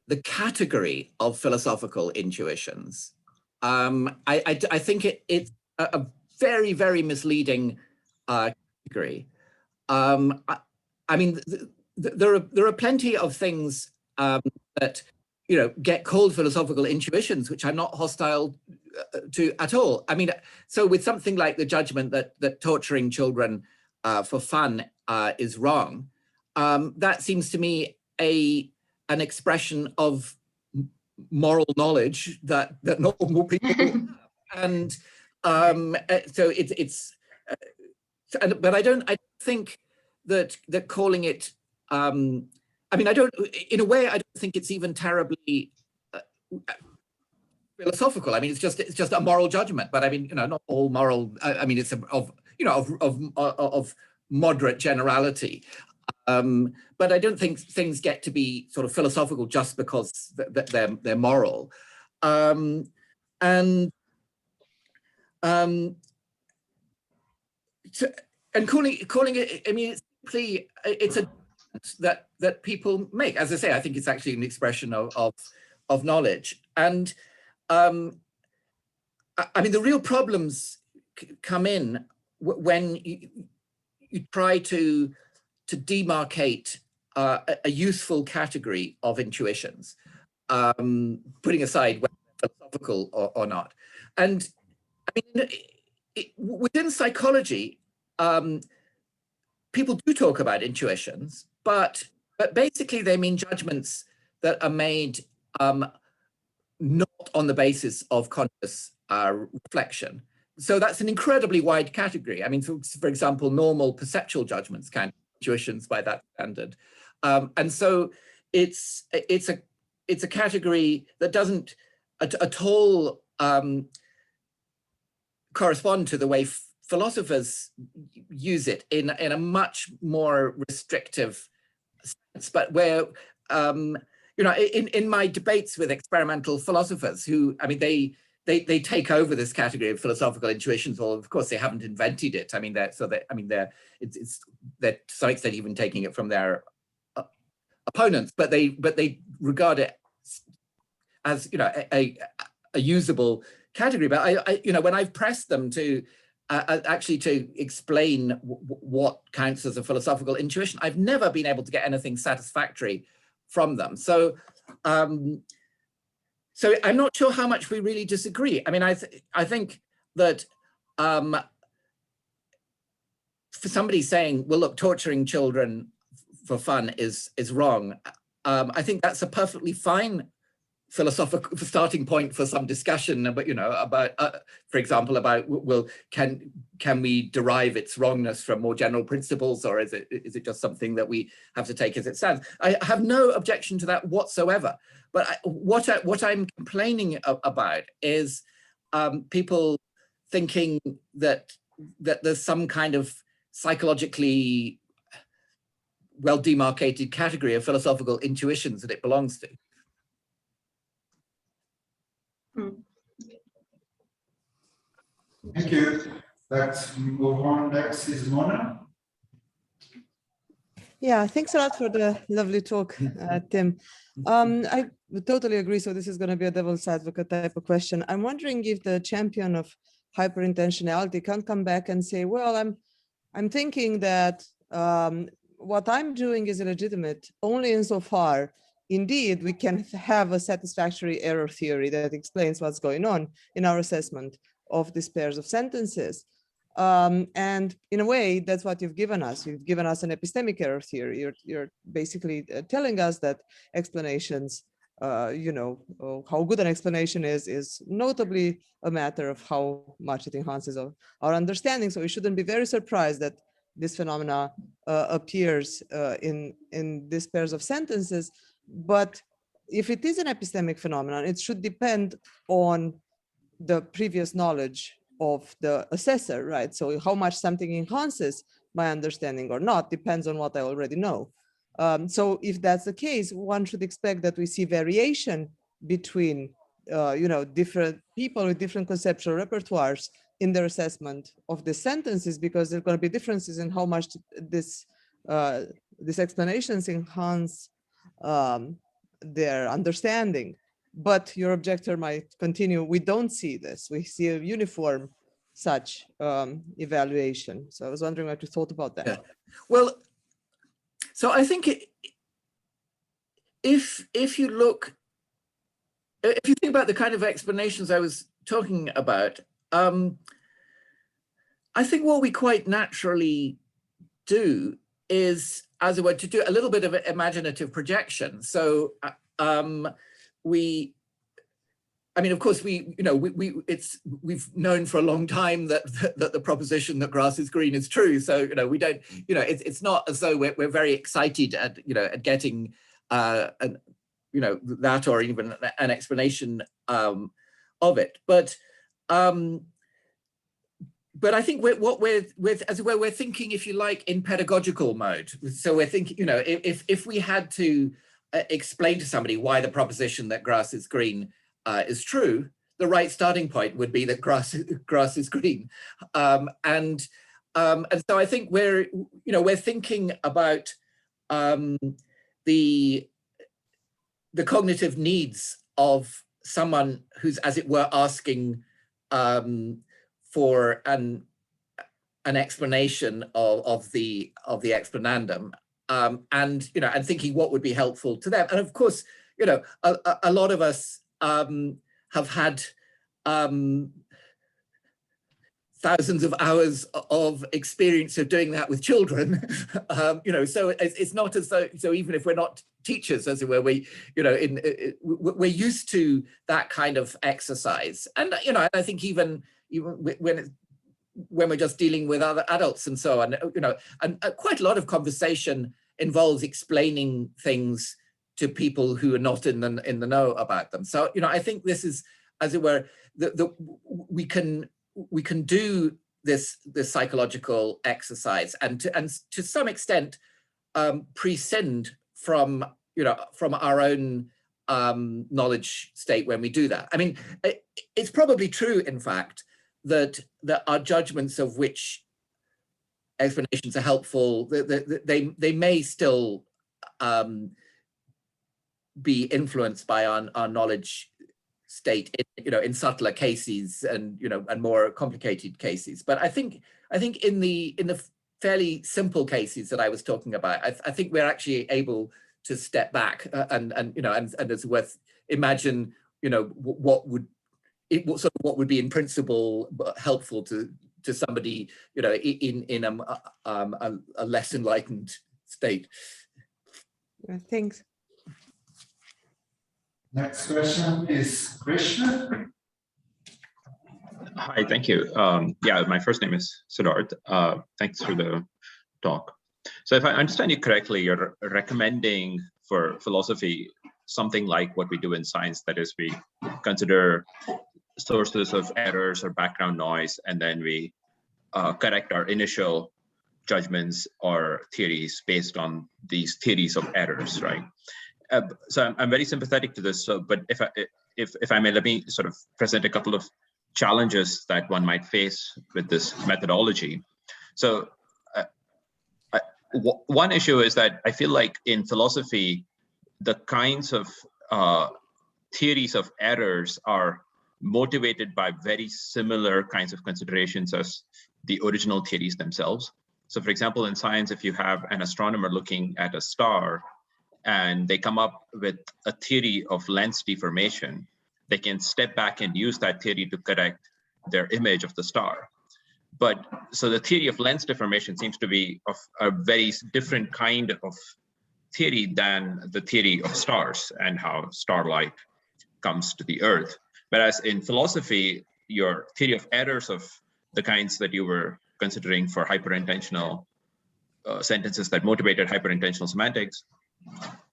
the category of philosophical intuitions. I think it's a very, very misleading category. I mean, there are plenty of things that get called philosophical intuitions, which I'm not hostile to at all. I mean, so with something like the judgment that torturing children for fun is wrong, that seems to me an expression of moral knowledge that normal people have. And so but I don't think that calling it I mean, in a way, I don't think it's even terribly philosophical. I mean, it's just a moral judgment, but I mean, not all moral, I mean, it's of moderate generality. But I don't think things get to be sort of philosophical just because they're moral. And calling it, I mean, it's a that people make. As I say, I think it's actually an expression of knowledge. And I mean, the real problems come in when you try to demarcate a useful category of intuitions, putting aside whether they're philosophical or not. And I mean, within psychology, people do talk about intuitions, but basically they mean judgments that are made not on the basis of conscious reflection. So that's an incredibly wide category. I mean, for example, normal perceptual judgments can be intuitions by that standard. And so it's a category that doesn't at all correspond to the way philosophers use it in a much more restrictive sense, but where in my debates with experimental philosophers who, I mean, they take over this category of philosophical intuitions. Well, of course, they haven't invented it. I mean, they're to some extent even taking it from their opponents, but they regard it as a usable category. But when I've pressed them to actually to explain what counts as a philosophical intuition, I've never been able to get anything satisfactory from them. So so I'm not sure how much we really disagree. I mean, I think that for somebody saying, well, look, torturing children for fun is wrong, I think that's a perfectly fine philosophical starting point for some discussion about for example, about, well, can we derive its wrongness from more general principles, or is it just something that we have to take as it stands? I have no objection to that whatsoever. But what I'm complaining about is people thinking that there's some kind of psychologically well demarcated category of philosophical intuitions that it belongs to. Thank you. Let's move on. Next is Mona. Yeah, thanks a lot for the lovely talk, Tim. I totally agree. So this is going to be a devil's advocate type of question. I'm wondering if the champion of hyperintentionality can come back and say, well, I'm thinking that what I'm doing is illegitimate only insofar, indeed, we can have a satisfactory error theory that explains what's going on in our assessment of these pairs of sentences. And in a way, that's what you've given us. You've given us an epistemic error theory. You're basically telling us that explanations, how good an explanation is notably a matter of how much it enhances our understanding. So we shouldn't be very surprised that this phenomena appears in these pairs of sentences. But if it is an epistemic phenomenon, it should depend on the previous knowledge of the assessor, right? So how much something enhances my understanding or not depends on what I already know. So if that's the case, one should expect that we see variation between different people with different conceptual repertoires in their assessment of the sentences, because there are going to be differences in how much these explanations enhance their understanding. But your objector might continue, we don't see this. We see a uniform such evaluation. So I was wondering what you thought about that. Yeah. Well, so I think if you think about the kind of explanations I was talking about, I think what we quite naturally do is, as it were, to do a little bit of imaginative projection. So of course, we've known for a long time that the proposition that grass is green is true. So we don't, it's not as though we're very excited at at getting that or even an explanation of it. But I think we're thinking, if you like, in pedagogical mode. So we're thinking, if we had to explain to somebody why the proposition that grass is green is true, the right starting point would be that grass is green, and so I think we're thinking about the cognitive needs of someone who's, as it were, asking for an explanation of the explanandum, and thinking what would be helpful to them. And of course, a lot of us have had thousands of hours of experience of doing that with children. So it's not as though, so even if we're not teachers, as it were, we're used to that kind of exercise. And I think even when we're just dealing with other adults and so on, and quite a lot of conversation involves explaining things to people who are not in the know about them. So I think this is, as it were, we can do this psychological exercise and to some extent prescind from our own knowledge state when we do that. I mean, it's probably true, in fact, that our judgments of which explanations are helpful, they may still be influenced by our knowledge state in subtler cases and and more complicated cases. But I think in the fairly simple cases that I was talking about, I think we're actually able to step back and it's worth imagine what would be in principle helpful to somebody in a less enlightened state. Thanks. Next question is Krishna. Hi, thank you. Yeah, my first name is Siddharth. Thanks for the talk. So if I understand you correctly, you're recommending for philosophy something like what we do in science, that is, we consider sources of errors or background noise, and then we correct our initial judgments or theories based on these theories of errors, right? So I'm very sympathetic to this. So, but if I may, let me sort of present a couple of challenges that one might face with this methodology. So one issue is that I feel like in philosophy, the kinds of theories of errors are motivated by very similar kinds of considerations as the original theories themselves. So for example, in science, if you have an astronomer looking at a star and they come up with a theory of lens deformation, they can step back and use that theory to correct their image of the star. But so the theory of lens deformation seems to be of a very different kind of theory than the theory of stars and how starlight comes to the Earth. Whereas in philosophy, your theory of errors of the kinds that you were considering for hyperintentional sentences that motivated hyperintentional semantics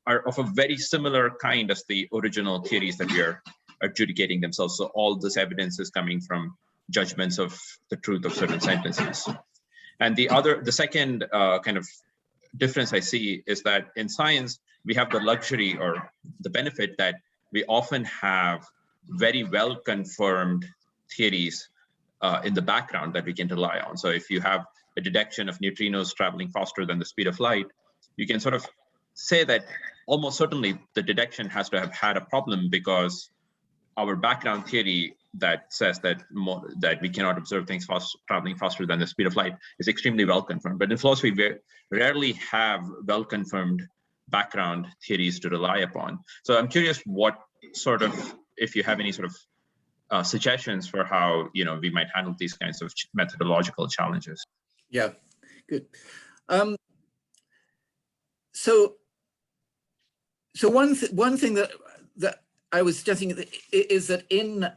are of a very similar kind as the original theories that we are adjudicating themselves. So all this evidence is coming from judgments of the truth of certain sentences. And the second kind of difference I see is that in science, we have the luxury or the benefit that we often have very well confirmed theories in the background that we can rely on. So if you have a detection of neutrinos traveling faster than the speed of light, you can sort of say that almost certainly the detection has to have had a problem, because our background theory that says that that we cannot observe things traveling faster than the speed of light is extremely well confirmed. But in philosophy, we rarely have well confirmed background theories to rely upon. So I'm curious what sort of, if you have any sort of suggestions for how we might handle these kinds of methodological challenges. Yeah, good. So one thing that I was suggesting is that in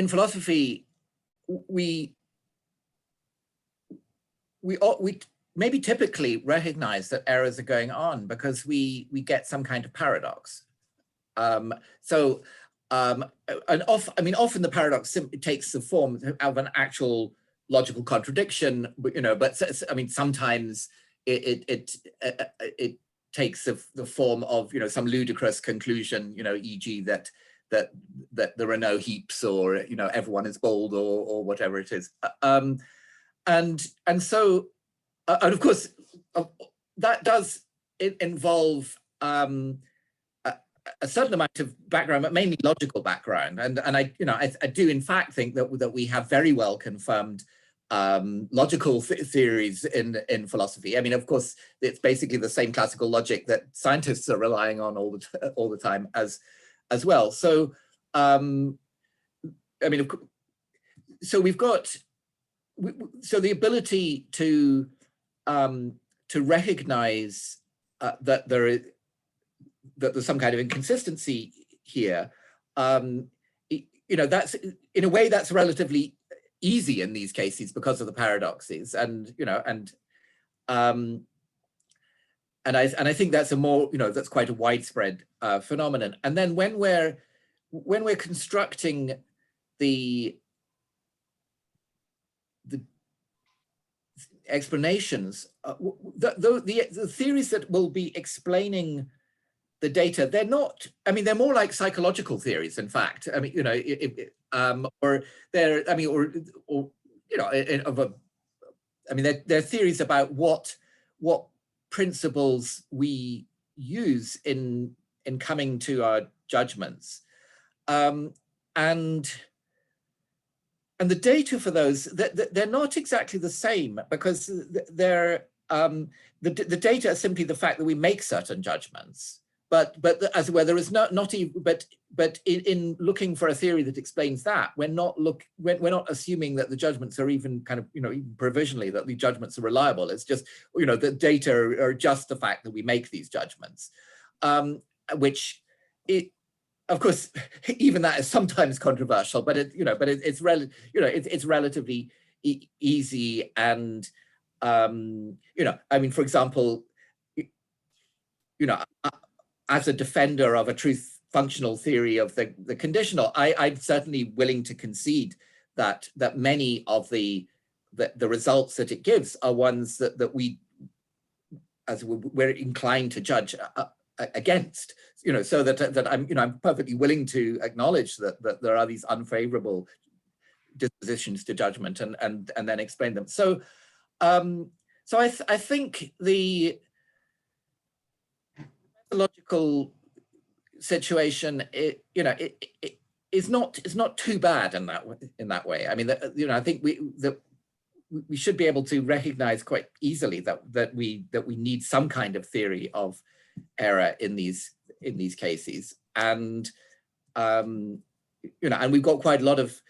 philosophy, we maybe typically recognize that errors are going on because we get some kind of paradox. And often the paradox simply takes the form of an actual logical contradiction, but I mean, sometimes it takes the form of some ludicrous conclusion, e.g. that there are no heaps, or everyone is bald, or whatever it is, and so of course that does involve a certain amount of background, but mainly logical background, and I do in fact think that we have very well confirmed logical theories in philosophy. I mean, of course, it's basically the same classical logic that scientists are relying on all the time as well. So, I mean, so we've got the ability to recognize that there's some kind of inconsistency here. That's in a way that's relatively easy in these cases because of the paradoxes, and I think that's a more that's quite a widespread phenomenon. And then when we're constructing the explanations, the theories that will be explaining the data, they're not, I mean, they're more like psychological theories, in fact. I mean, or they're, I mean, they're theories about what principles we use in coming to our judgments. And the data for those, they're not exactly the same, because they're, the data are simply the fact that we make certain judgments. But as where there is not even, but in looking for a theory that explains that, we're not assuming that the judgments are even kind of even provisionally that the judgments are reliable. It's just the data are just the fact that we make these judgments, which of course even that is sometimes controversial, but it's relatively easy. And I mean, for example, as a defender of a truth functional theory of the conditional, I'm certainly willing to concede that many of the results that it gives are ones that we're inclined to judge against, so that I'm perfectly willing to acknowledge that there are these unfavorable dispositions to judgment and then explain them. So I think the logical situation, it is not too bad in that way. I mean, I think we should be able to recognize quite easily that we need some kind of theory of error in these cases, and and we've got quite a lot of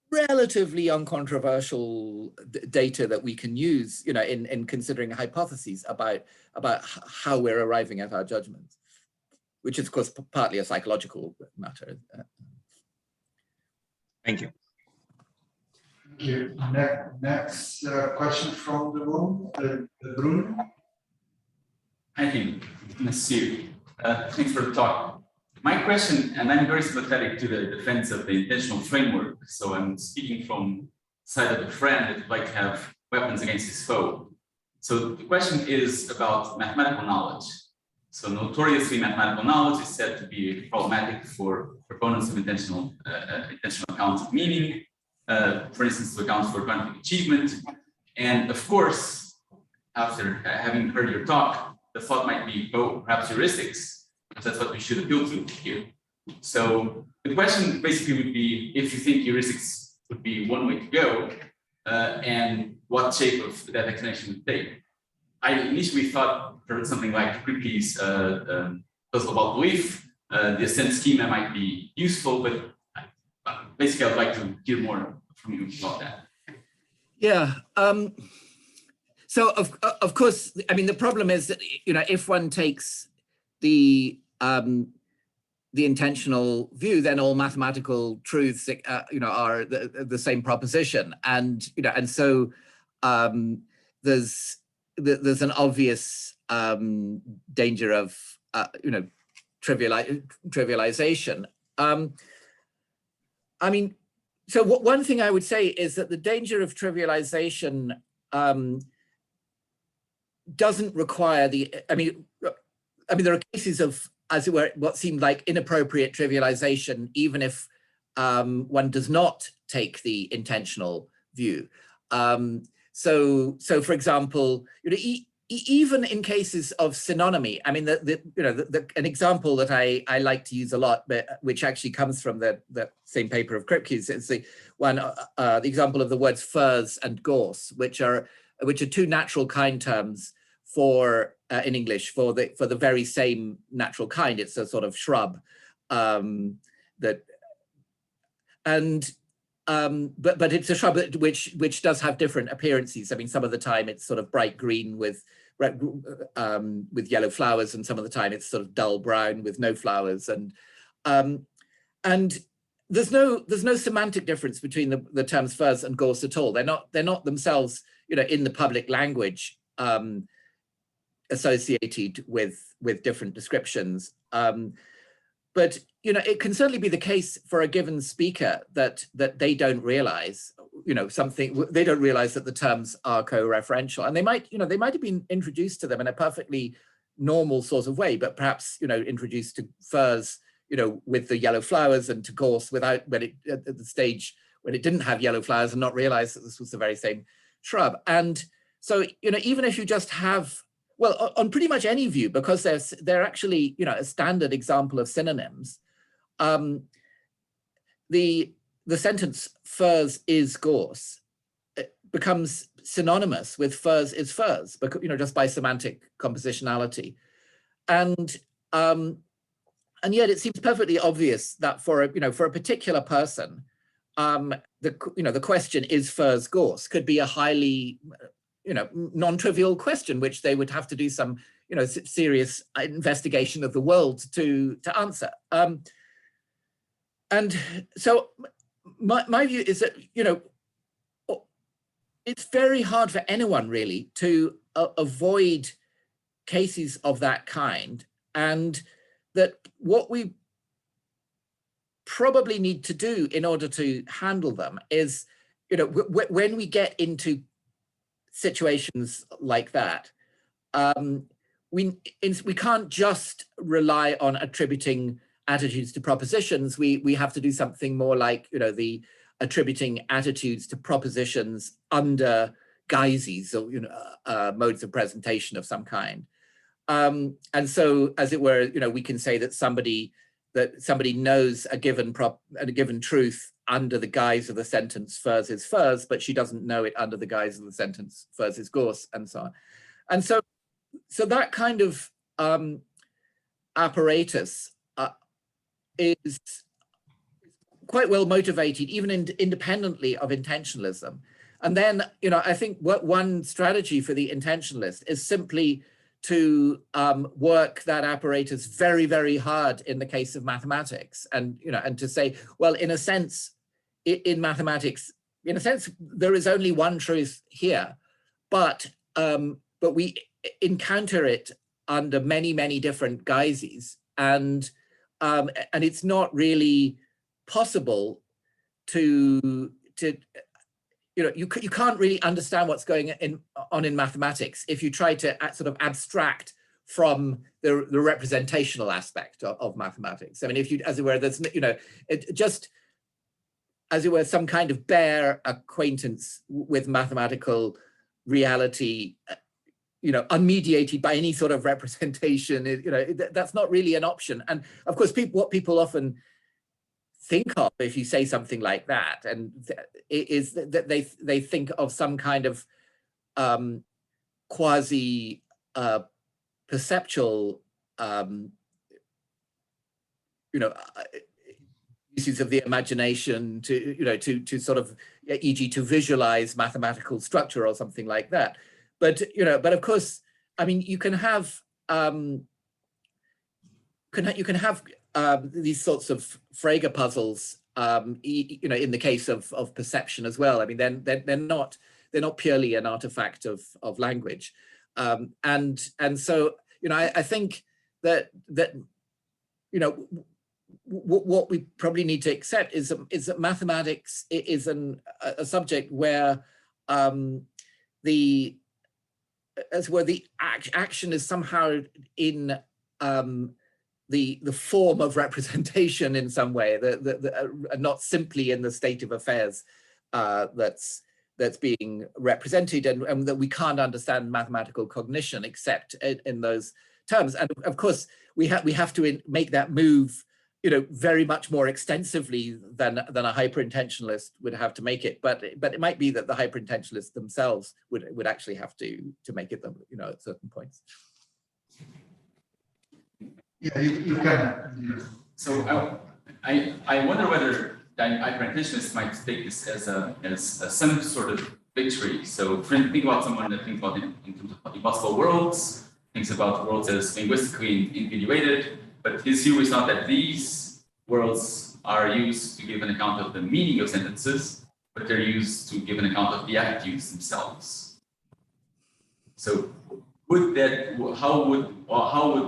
relatively uncontroversial data that we can use, in considering hypotheses about how we're arriving at our judgments, which is, of course, partly a psychological matter. Thank you. Thank you. Next question from the room, Bruno. Thank you. Nice to see you. Thanks for the talk. My question, and I'm very sympathetic to the defense of the intentional framework. So I'm speaking from the side of a friend that would like to have weapons against his foe. So the question is about mathematical knowledge. So notoriously, mathematical knowledge is said to be problematic for proponents of intentional accounts of meaning, for instance, to account for quantitative achievement. And of course, after having heard your talk, the thought might be, oh, perhaps heuristics, because that's what we should appeal to here. So the question basically would be, if you think heuristics would be one way to go, and what shape of that explanation would take. I initially thought for something like Kripke's puzzle about belief, the ascent schema might be useful, but basically I'd like to hear more from you about that. Yeah. So of course, I mean, the problem is that, you know, if one takes the intentional view, then all mathematical truths, you know, are the same proposition, and you know, and so there's an obvious danger of you know, trivialization. I mean, so one thing I would say is that the danger of trivialization doesn't require the. I mean, there are cases of, as it were, what seemed like inappropriate trivialization, even if one does not take the intentional view. So for example, you know, even in cases of synonymy, I mean, an example that I like to use a lot, but which actually comes from the same paper of Kripke's, is the one, the example of the words furze and gorse, which are two natural kind terms for in English for the very same natural kind. It's a sort of shrub but it's a shrub which does have different appearances. I mean, some of the time it's sort of bright green with yellow flowers, and some of the time it's sort of dull brown with no flowers. And there's no semantic difference between the terms furze and gorse at all. They're not themselves, you know, in the public language associated with different descriptions. But you know, it can certainly be the case for a given speaker that they don't realize, you know, they don't realize that the terms are co-referential, and they might have been introduced to them in a perfectly normal sort of way, but perhaps, you know, introduced to furze, you know, with the yellow flowers, and to gorse at the stage when it didn't have yellow flowers, and not realize that this was the very same shrub. And so, you know, even if you just have, well, on pretty much any view, because they're actually, you know, a standard example of synonyms, the sentence furze is gorse becomes synonymous with furze is furze, because, you know, just by semantic compositionality. And yet it seems perfectly obvious that for a particular person, the question is furze gorse could be a highly, you know, non-trivial question, which they would have to do some, you know, serious investigation of the world to answer. And so my view is that, you know, it's very hard for anyone really to avoid cases of that kind, and that what we probably need to do in order to handle them is, you know, when we get into situations like that, we can't just rely on attributing attitudes to propositions. We have to do something more like, you know, the attributing attitudes to propositions under guises, or, you know, modes of presentation of some kind. And so, as it were, you know, we can say that somebody knows a given truth under the guise of the sentence furze is furze, but she doesn't know it under the guise of the sentence furze is gorse, and so on. And so that kind of apparatus is quite well motivated, even independently of intentionalism. And then, you know, I think one strategy for the intentionalist is simply to work that apparatus very, very hard in the case of mathematics, and, you know, and to say, well, in a sense, in mathematics, in a sense, there is only one truth here, but we encounter it under many, many different guises, and it's not really possible to you know, you can't really understand what's going on in mathematics if you try to sort of abstract from the representational aspect of mathematics. I mean, if you, as it were, there's, you know, it just, as it were, some kind of bare acquaintance with mathematical reality, you know, unmediated by any sort of representation, you know, that's not really an option. And of course, what people often think of if you say something like that, and is that they think of some kind of quasi perceptual, you know, uses of the imagination to, you know, to sort of, e.g., to visualize mathematical structure or something like that. But, you know, but of course, I mean, you can have these sorts of Frege puzzles, you know, in the case of perception as well. I mean, they're not purely an artifact of language, and so, you know, I think that you know, what we probably need to accept is that mathematics is a subject where the action is somehow in the form of representation in some way, not simply in the state of affairs that's being represented, and that we can't understand mathematical cognition except in those terms. And of course, we have to make that move, you know, very much more extensively than a hyperintentionalist would have to make it. But it might be that the hyperintentionalists themselves would actually have to make it, you know, at certain points. Yeah, you can. So I wonder whether hyperintentionalists might take this as some sort of victory. So think about someone that thinks about in terms of impossible worlds, thinks about worlds as linguistically individuated, but his view is not that these worlds are used to give an account of the meaning of sentences, but they're used to give an account of the attitudes themselves. So how would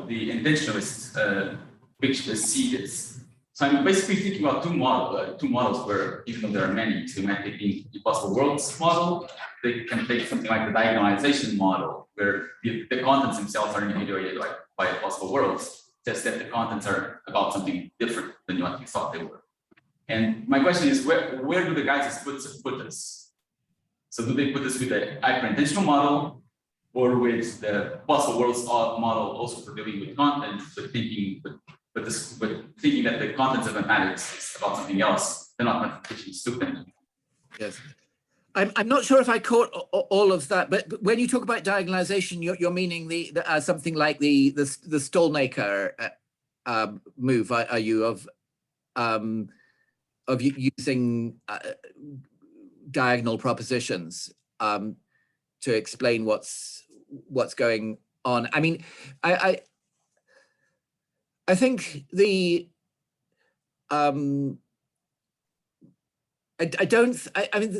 the intentionalist picture see this? So I'm basically thinking about two models where, even though there are many, so you might take the impossible worlds model, they can take something like the diagonalization model, where the contents themselves are individuated by impossible worlds, just that the contents are about something different than what you thought they were. And my question is, where do the guys put this? So do they put this with the hyperintentional model, or with the possible worlds model also for dealing with content, but thinking that the contents of mathematics is about something else? They're not mathematicians, stupid. Yes. I'm not sure if I caught all of that, but when you talk about diagonalization, you're meaning something like the Stolnaker move, are you, of using diagonal propositions to explain what's going on? I mean, I think I mean,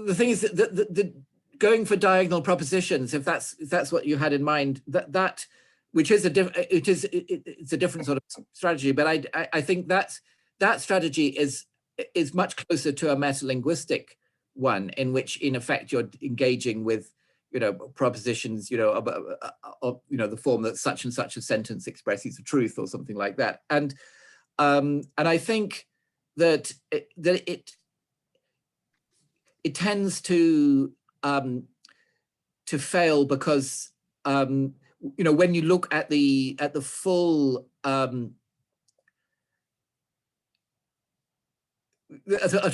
the thing is that the going for diagonal propositions, if that's what you had in mind, that which is it's a different sort of strategy, but I think that strategy is much closer to a metalinguistic one, in which in effect you're engaging with, you know, propositions, you know, of you know, the form that such and such a sentence expresses a truth or something like that, and I think that it tends to fail because you know, when you look at the full at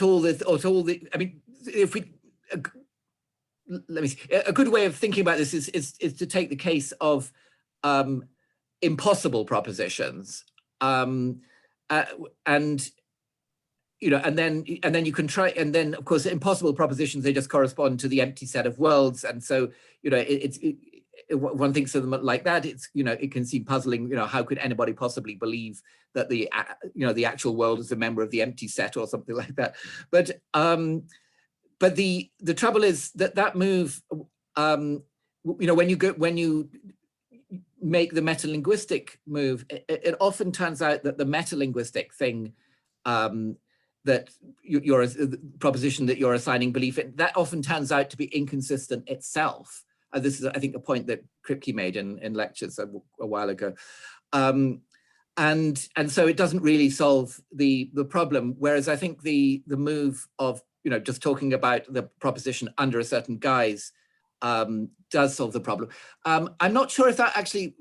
all the I mean, if we let me see, a good way of thinking about this is to take the case of impossible propositions, and you know, and then you can try, and then of course impossible propositions, they just correspond to the empty set of worlds, and so, you know, one thinks of them like that. It's, you know, it can seem puzzling, you know, how could anybody possibly believe that the the actual world is a member of the empty set or something like that? But the trouble is that move, you know, when you make the metalinguistic move, it often turns out that the metalinguistic thing, that the proposition that you're assigning belief in, that often turns out to be inconsistent itself this is, I think, a point that Kripke made in lectures a while ago. And so it doesn't really solve the problem. Whereas I think the move of, just talking about the proposition under a certain guise does solve the problem. I'm not sure if that actually,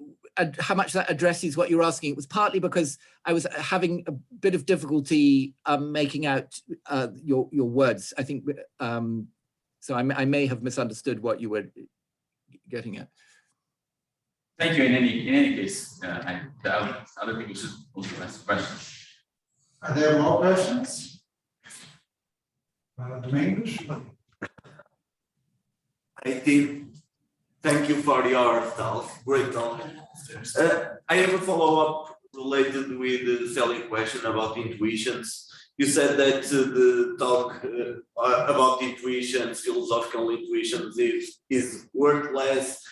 how much that addresses what you're asking. It was partly because I was having a bit of difficulty making out your words, I think. So I may have misunderstood what you were getting at. Thank you. In any case, other people should also ask questions. Are there more questions? Domingos? I think, thank you for your talk, great talk. I have a follow-up related with the selling question about intuitions. You said that the talk about intuitions, philosophical intuitions, is worthless.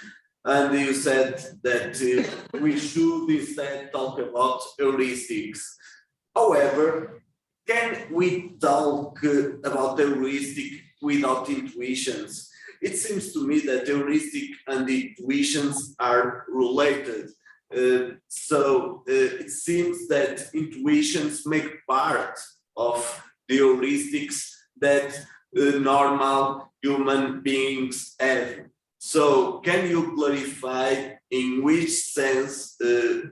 And you said that we should instead talk about heuristics. However, can we talk about heuristic without intuitions? It seems to me that heuristic and intuitions are related. So it seems that intuitions make part of the heuristics that normal human beings have. So can you clarify in which sense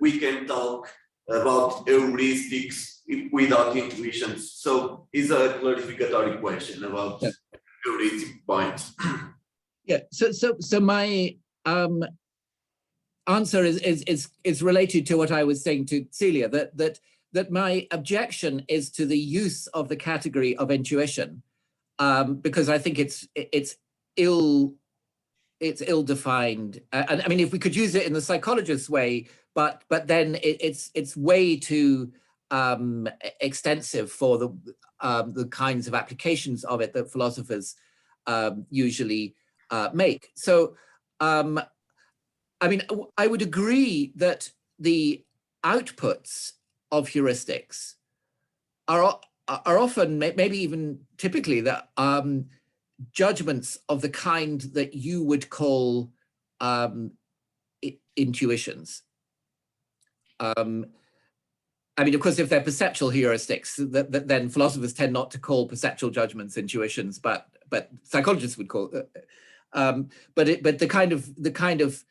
we can talk about heuristics without intuitions? So it's a clarificatory question about heuristic points. Yeah, so my answer is related to what I was saying to Celia, that my objection is to the use of the category of intuition, because I think it's ill-defined. And I mean, if we could use it in the psychologist's way, but then it's way too extensive for the kinds of applications of it that philosophers usually make. So, I mean, I would agree that the outputs of heuristics are often, maybe even typically, that judgments of the kind that you would call intuitions. I mean, of course, if they're perceptual heuristics, then philosophers tend not to call perceptual judgments intuitions, but psychologists would call it. But the kind of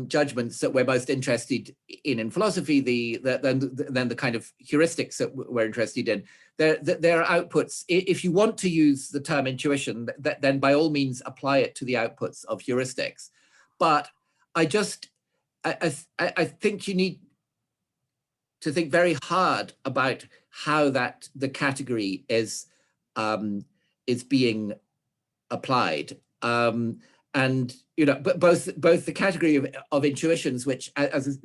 judgments that we're most interested in philosophy, then the kind of heuristics that we're interested in, they're outputs. If you want to use the term intuition, then by all means apply it to the outputs of heuristics. But I think you need to think very hard about how the category is being applied. And but both the category of intuitions, which, as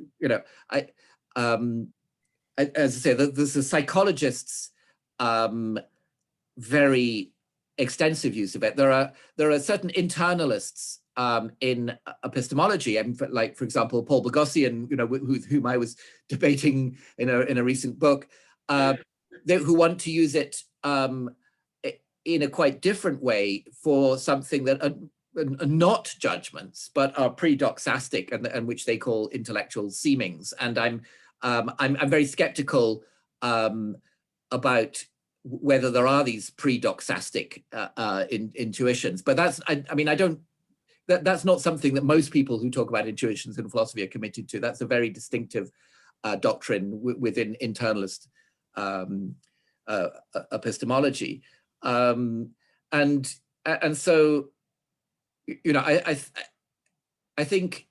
I say, there's a psychologist's very extensive use of it. There are certain internalists in epistemology, and like, for example, Paul Boghossian, with whom I was debating in a recent book, who want to use it in a quite different way for something that are not judgments, but are pre-doxastic, and which they call intellectual seemings. And I'm very skeptical about whether there are these pre-doxastic intuitions. But that's not something that most people who talk about intuitions in philosophy are committed to. That's a very distinctive doctrine within internalist epistemology. And so, I think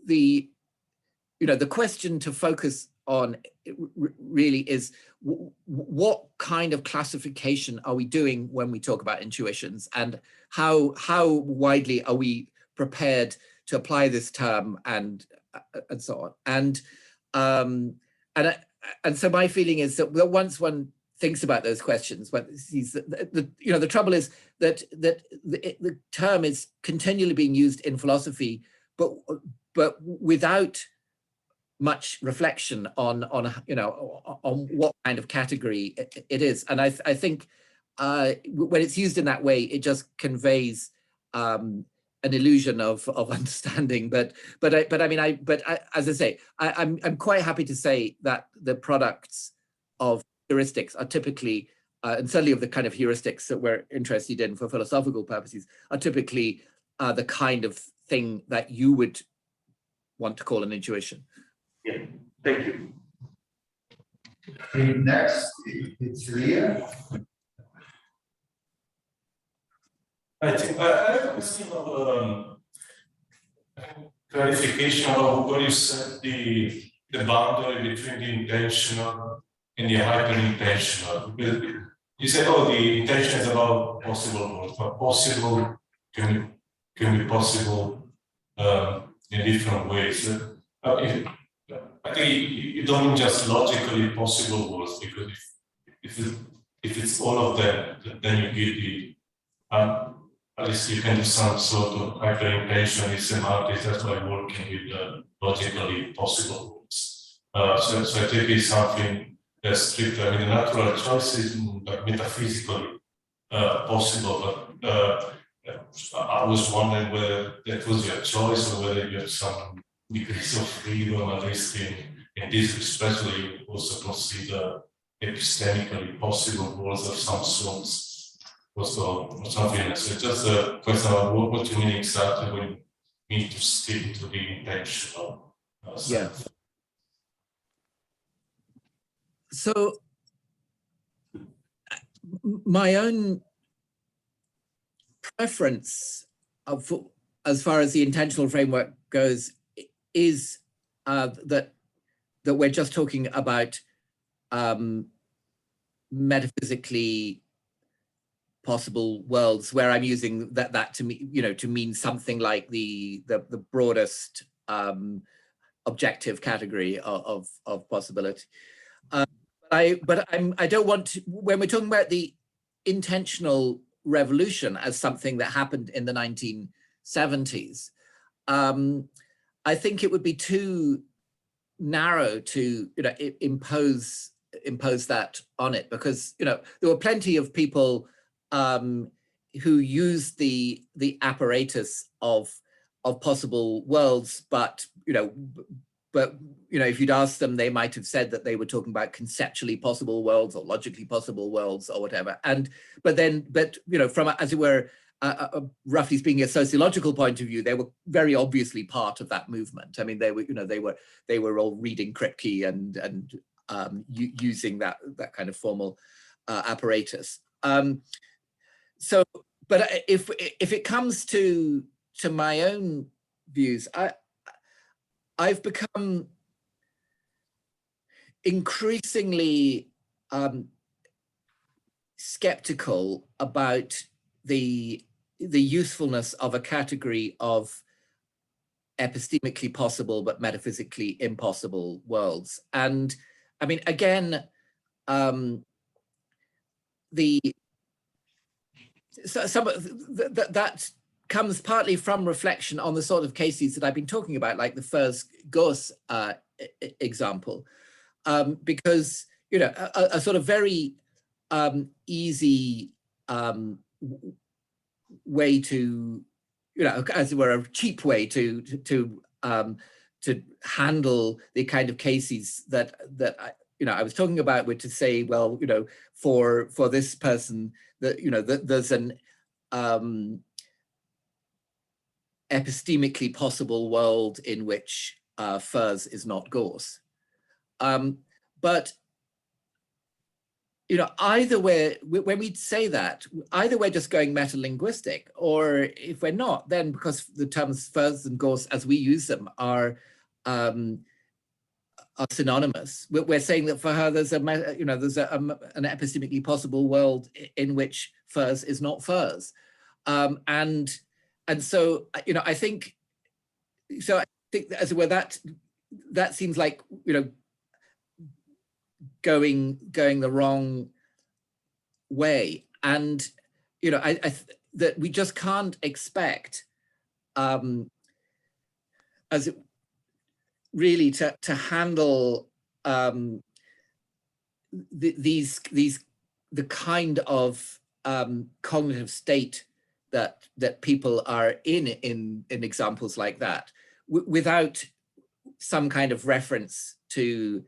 the question to focus on really is what kind of classification are we doing when we talk about intuitions, and how widely are we prepared to apply this term, and so on. And so my feeling is that once one thinks about those questions, but the trouble is that the term is continually being used in philosophy, but without much reflection on what kind of category it is. And I think when it's used in that way, it just conveys an illusion of understanding, but as I say, I'm quite happy to say that the products of heuristics are typically, and certainly of the kind of heuristics that we're interested in for philosophical purposes, are typically the kind of thing that you would want to call an intuition. Yeah, thank you. Next, it's Leah. I think I have a similar clarification of where you set the boundary between the intentional and the hyperintentional. You said, oh, the intention is about possible worlds, but possible can be possible in different ways. I think you don't mean just logically possible worlds, because if it's all of them, then you give the at least you can do some sort of hyperintention semantics. That's why working with logically possible worlds. So I think it's something that's strict. I mean, the natural choice is metaphysically possible, but I was wondering whether that was your choice or whether you have some degrees of freedom, at least in this respect, where you also consider epistemically possible worlds of some sorts. Or something else. So just a question of what you mean exactly when you mean to stick to the intentional Yeah. So my own preference as far as the intentional framework goes is that we're just talking about metaphysically possible worlds, where I'm using that to mean something like the broadest objective category of possibility. I don't want to, when we're talking about the intentional revolution as something that happened in the 1970s, I think it would be too narrow to impose that on it, because there were plenty of people who used the apparatus of possible worlds, but if you'd asked them, they might have said that they were talking about conceptually possible worlds or logically possible worlds or whatever. But from, as it were, roughly speaking, a sociological point of view, they were very obviously part of that movement. I mean, they were all reading Kripke and using that kind of formal apparatus. So, but if it comes to my own views, I've become increasingly skeptical about the usefulness of a category of epistemically possible but metaphysically impossible worlds. And I mean, again, that comes partly from reflection on the sort of cases that I've been talking about, like the Furs-Gauss example, because a sort of very easy way to, as it were, a cheap way to handle the kind of cases that I was talking about, were to say, well, for this person, that there's an epistemically possible world in which Furs is not Gauss. But either way, when we say that, either we're just going metalinguistic, or if we're not, then because the terms Furs and Gauss, as we use them, are synonymous, we're saying that for her there's an epistemically possible world in which Furs is not Furs, and so I think as it were, that seems like going the wrong way, and that we just can't expect as it really to handle the kind of cognitive state that people are in examples like that, without some kind of reference to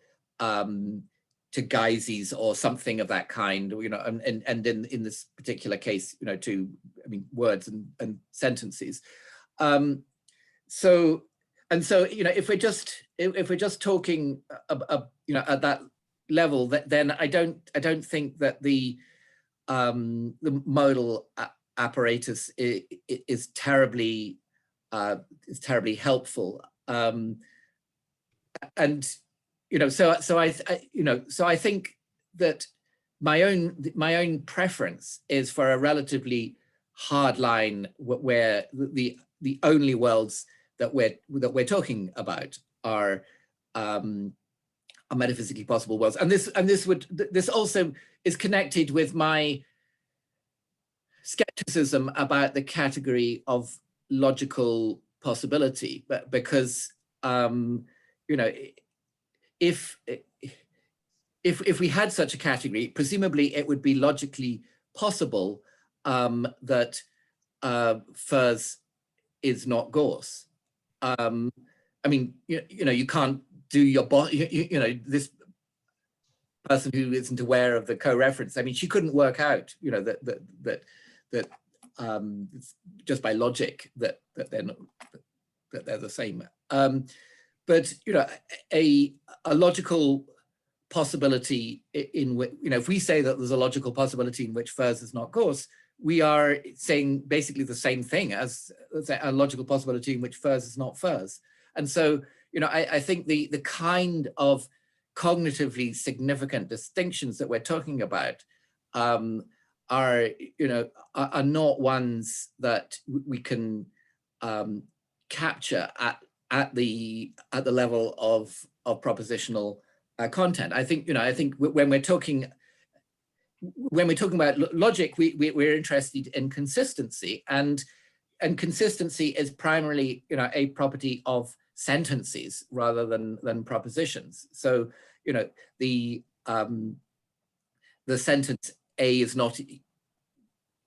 guises or something of that kind, you know, and in this particular case, you know, to, I mean, words and sentences. So you know, if we're just talking you know, at that level, then I don't think that the modal apparatus is terribly helpful. And you know, so I think that my own preference is for a relatively hard line where the only worlds that we're talking about are metaphysically possible worlds, and this also is connected with my skepticism about the category of logical possibility, but because you know, if we had such a category, presumably it would be logically possible that Furs is not Gauss. I mean, you know, you can't do your you know, this person who isn't aware of the co-reference, I mean, she couldn't work out, you know, that just by logic that they're the same. But you know, a logical possibility in which, you know, if we say that there's a logical possibility in which Furs is not Gauss, we are saying basically the same thing as a logical possibility in which Furs is not Furs. And so, you know, I think the kind of cognitively significant distinctions that we're talking about are, you know, are not ones that we can capture at the level of propositional content. I think, you know, I think when we're talking about logic, we're interested in consistency, and consistency is primarily, you know, a property of sentences rather than propositions. So, you know, the sentence A is not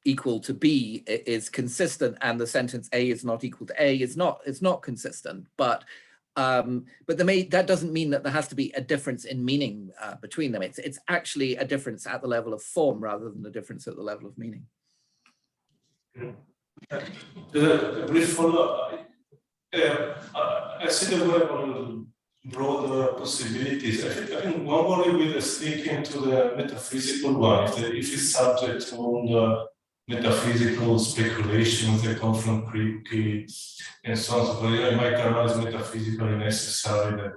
equal to B is consistent, and the sentence A is not equal to A is not consistent. But that doesn't mean that there has to be a difference in meaning between them. It's actually a difference at the level of form rather than a difference at the level of meaning. A brief follow-up. I see the web on broader possibilities. I think one worry with the sticking to the metaphysical one, if it's subject to all the metaphysical speculations that come from Kripke and so on. So it might arise metaphysically necessary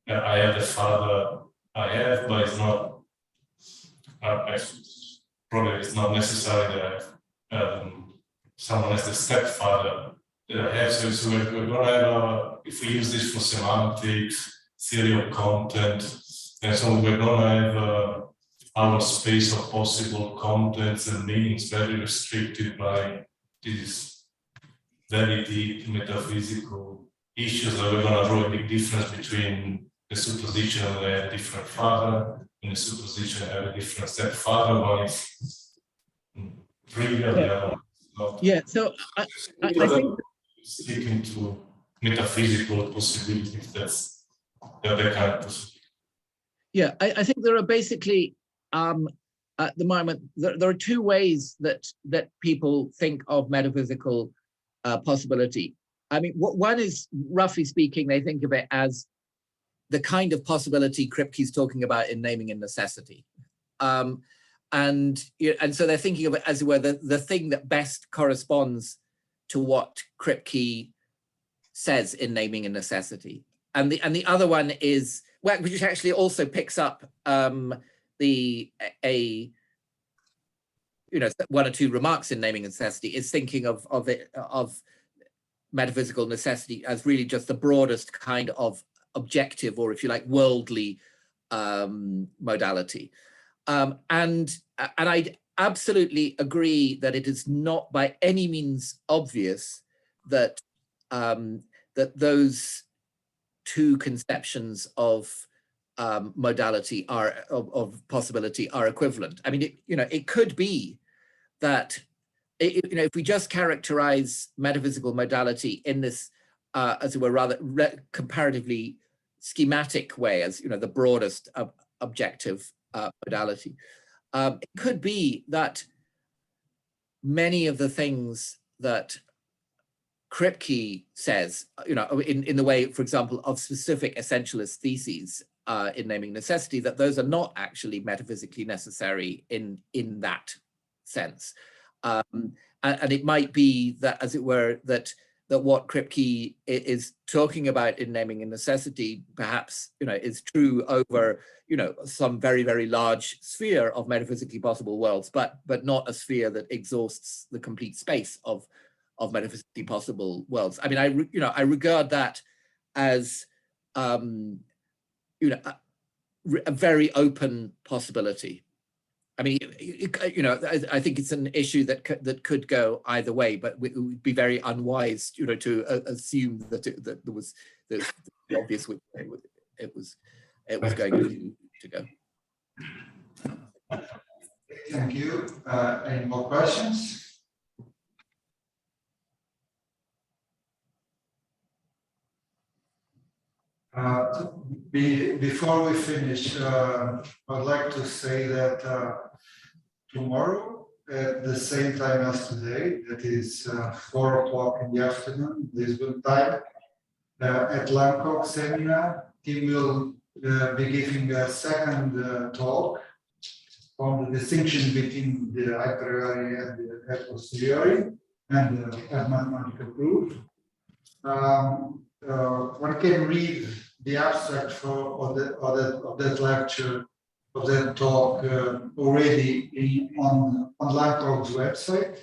that I have the father I have, but it's not, probably it's not necessary that someone as the stepfather that I have. So we're going to have, if we use this for semantics, theory of content, and so we're going to have our space of possible contents and meanings very restricted by these very deep metaphysical issues that we're going to draw a big difference between the supposition of a different father and the supposition of a different stepfather. One is trivial, the other one is not. Yeah, so I think sticking to metaphysical possibilities, that's the kind of possibility. Yeah, I think there are basically at the moment there are two ways that people think of metaphysical possibility. I mean, one is, roughly speaking, they think of it as the kind of possibility Kripke's talking about in Naming and Necessity, and so they're thinking of it as it were the thing that best corresponds to what Kripke says in Naming and Necessity, and the other one is, well, which actually also picks up one or two remarks in Naming and Necessity, is thinking of metaphysical necessity as really just the broadest kind of objective, or if you like, worldly modality. And I absolutely agree that it is not by any means obvious that that those two conceptions of modality of possibility are equivalent. I mean, it could be that if we just characterize metaphysical modality in this, as it were, rather comparatively schematic way, as the broadest objective modality, it could be that many of the things that Kripke says, in the way, for example, of specific essentialist theses in naming necessity, that those are not actually metaphysically necessary in that sense. And it might be that, as it were, that what Kripke is talking about in naming a necessity, perhaps, is true over, some very, very large sphere of metaphysically possible worlds, but not a sphere that exhausts the complete space of metaphysically possible worlds. I mean, I regard that as, a very open possibility. I mean, I think it's an issue that could go either way, but it would be very unwise, to assume that there was the obvious way it was going to go. Thank you. Any more questions? Before we finish, I'd like to say that tomorrow at the same time as today, that is 4 o'clock in the afternoon, Lisbon time, at Lancock seminar, he will be giving a second talk on the distinction between the a priori and the a posteriori and the mathematical proof. One can read the abstract of that lecture, of that talk, already on Lancock's website,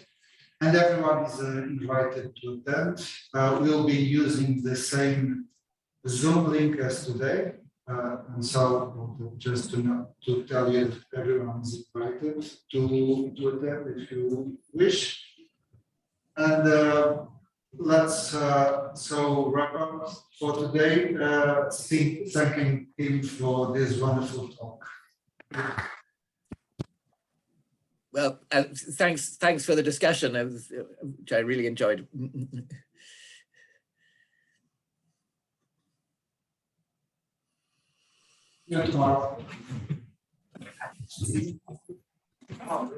and everyone is invited to attend. We'll be using the same Zoom link as today, and so just to tell you that everyone is invited to attend if you wish. And let's so wrap up for today, thanking him for this wonderful talk. Well, thanks for the discussion, which I really enjoyed. See you tomorrow.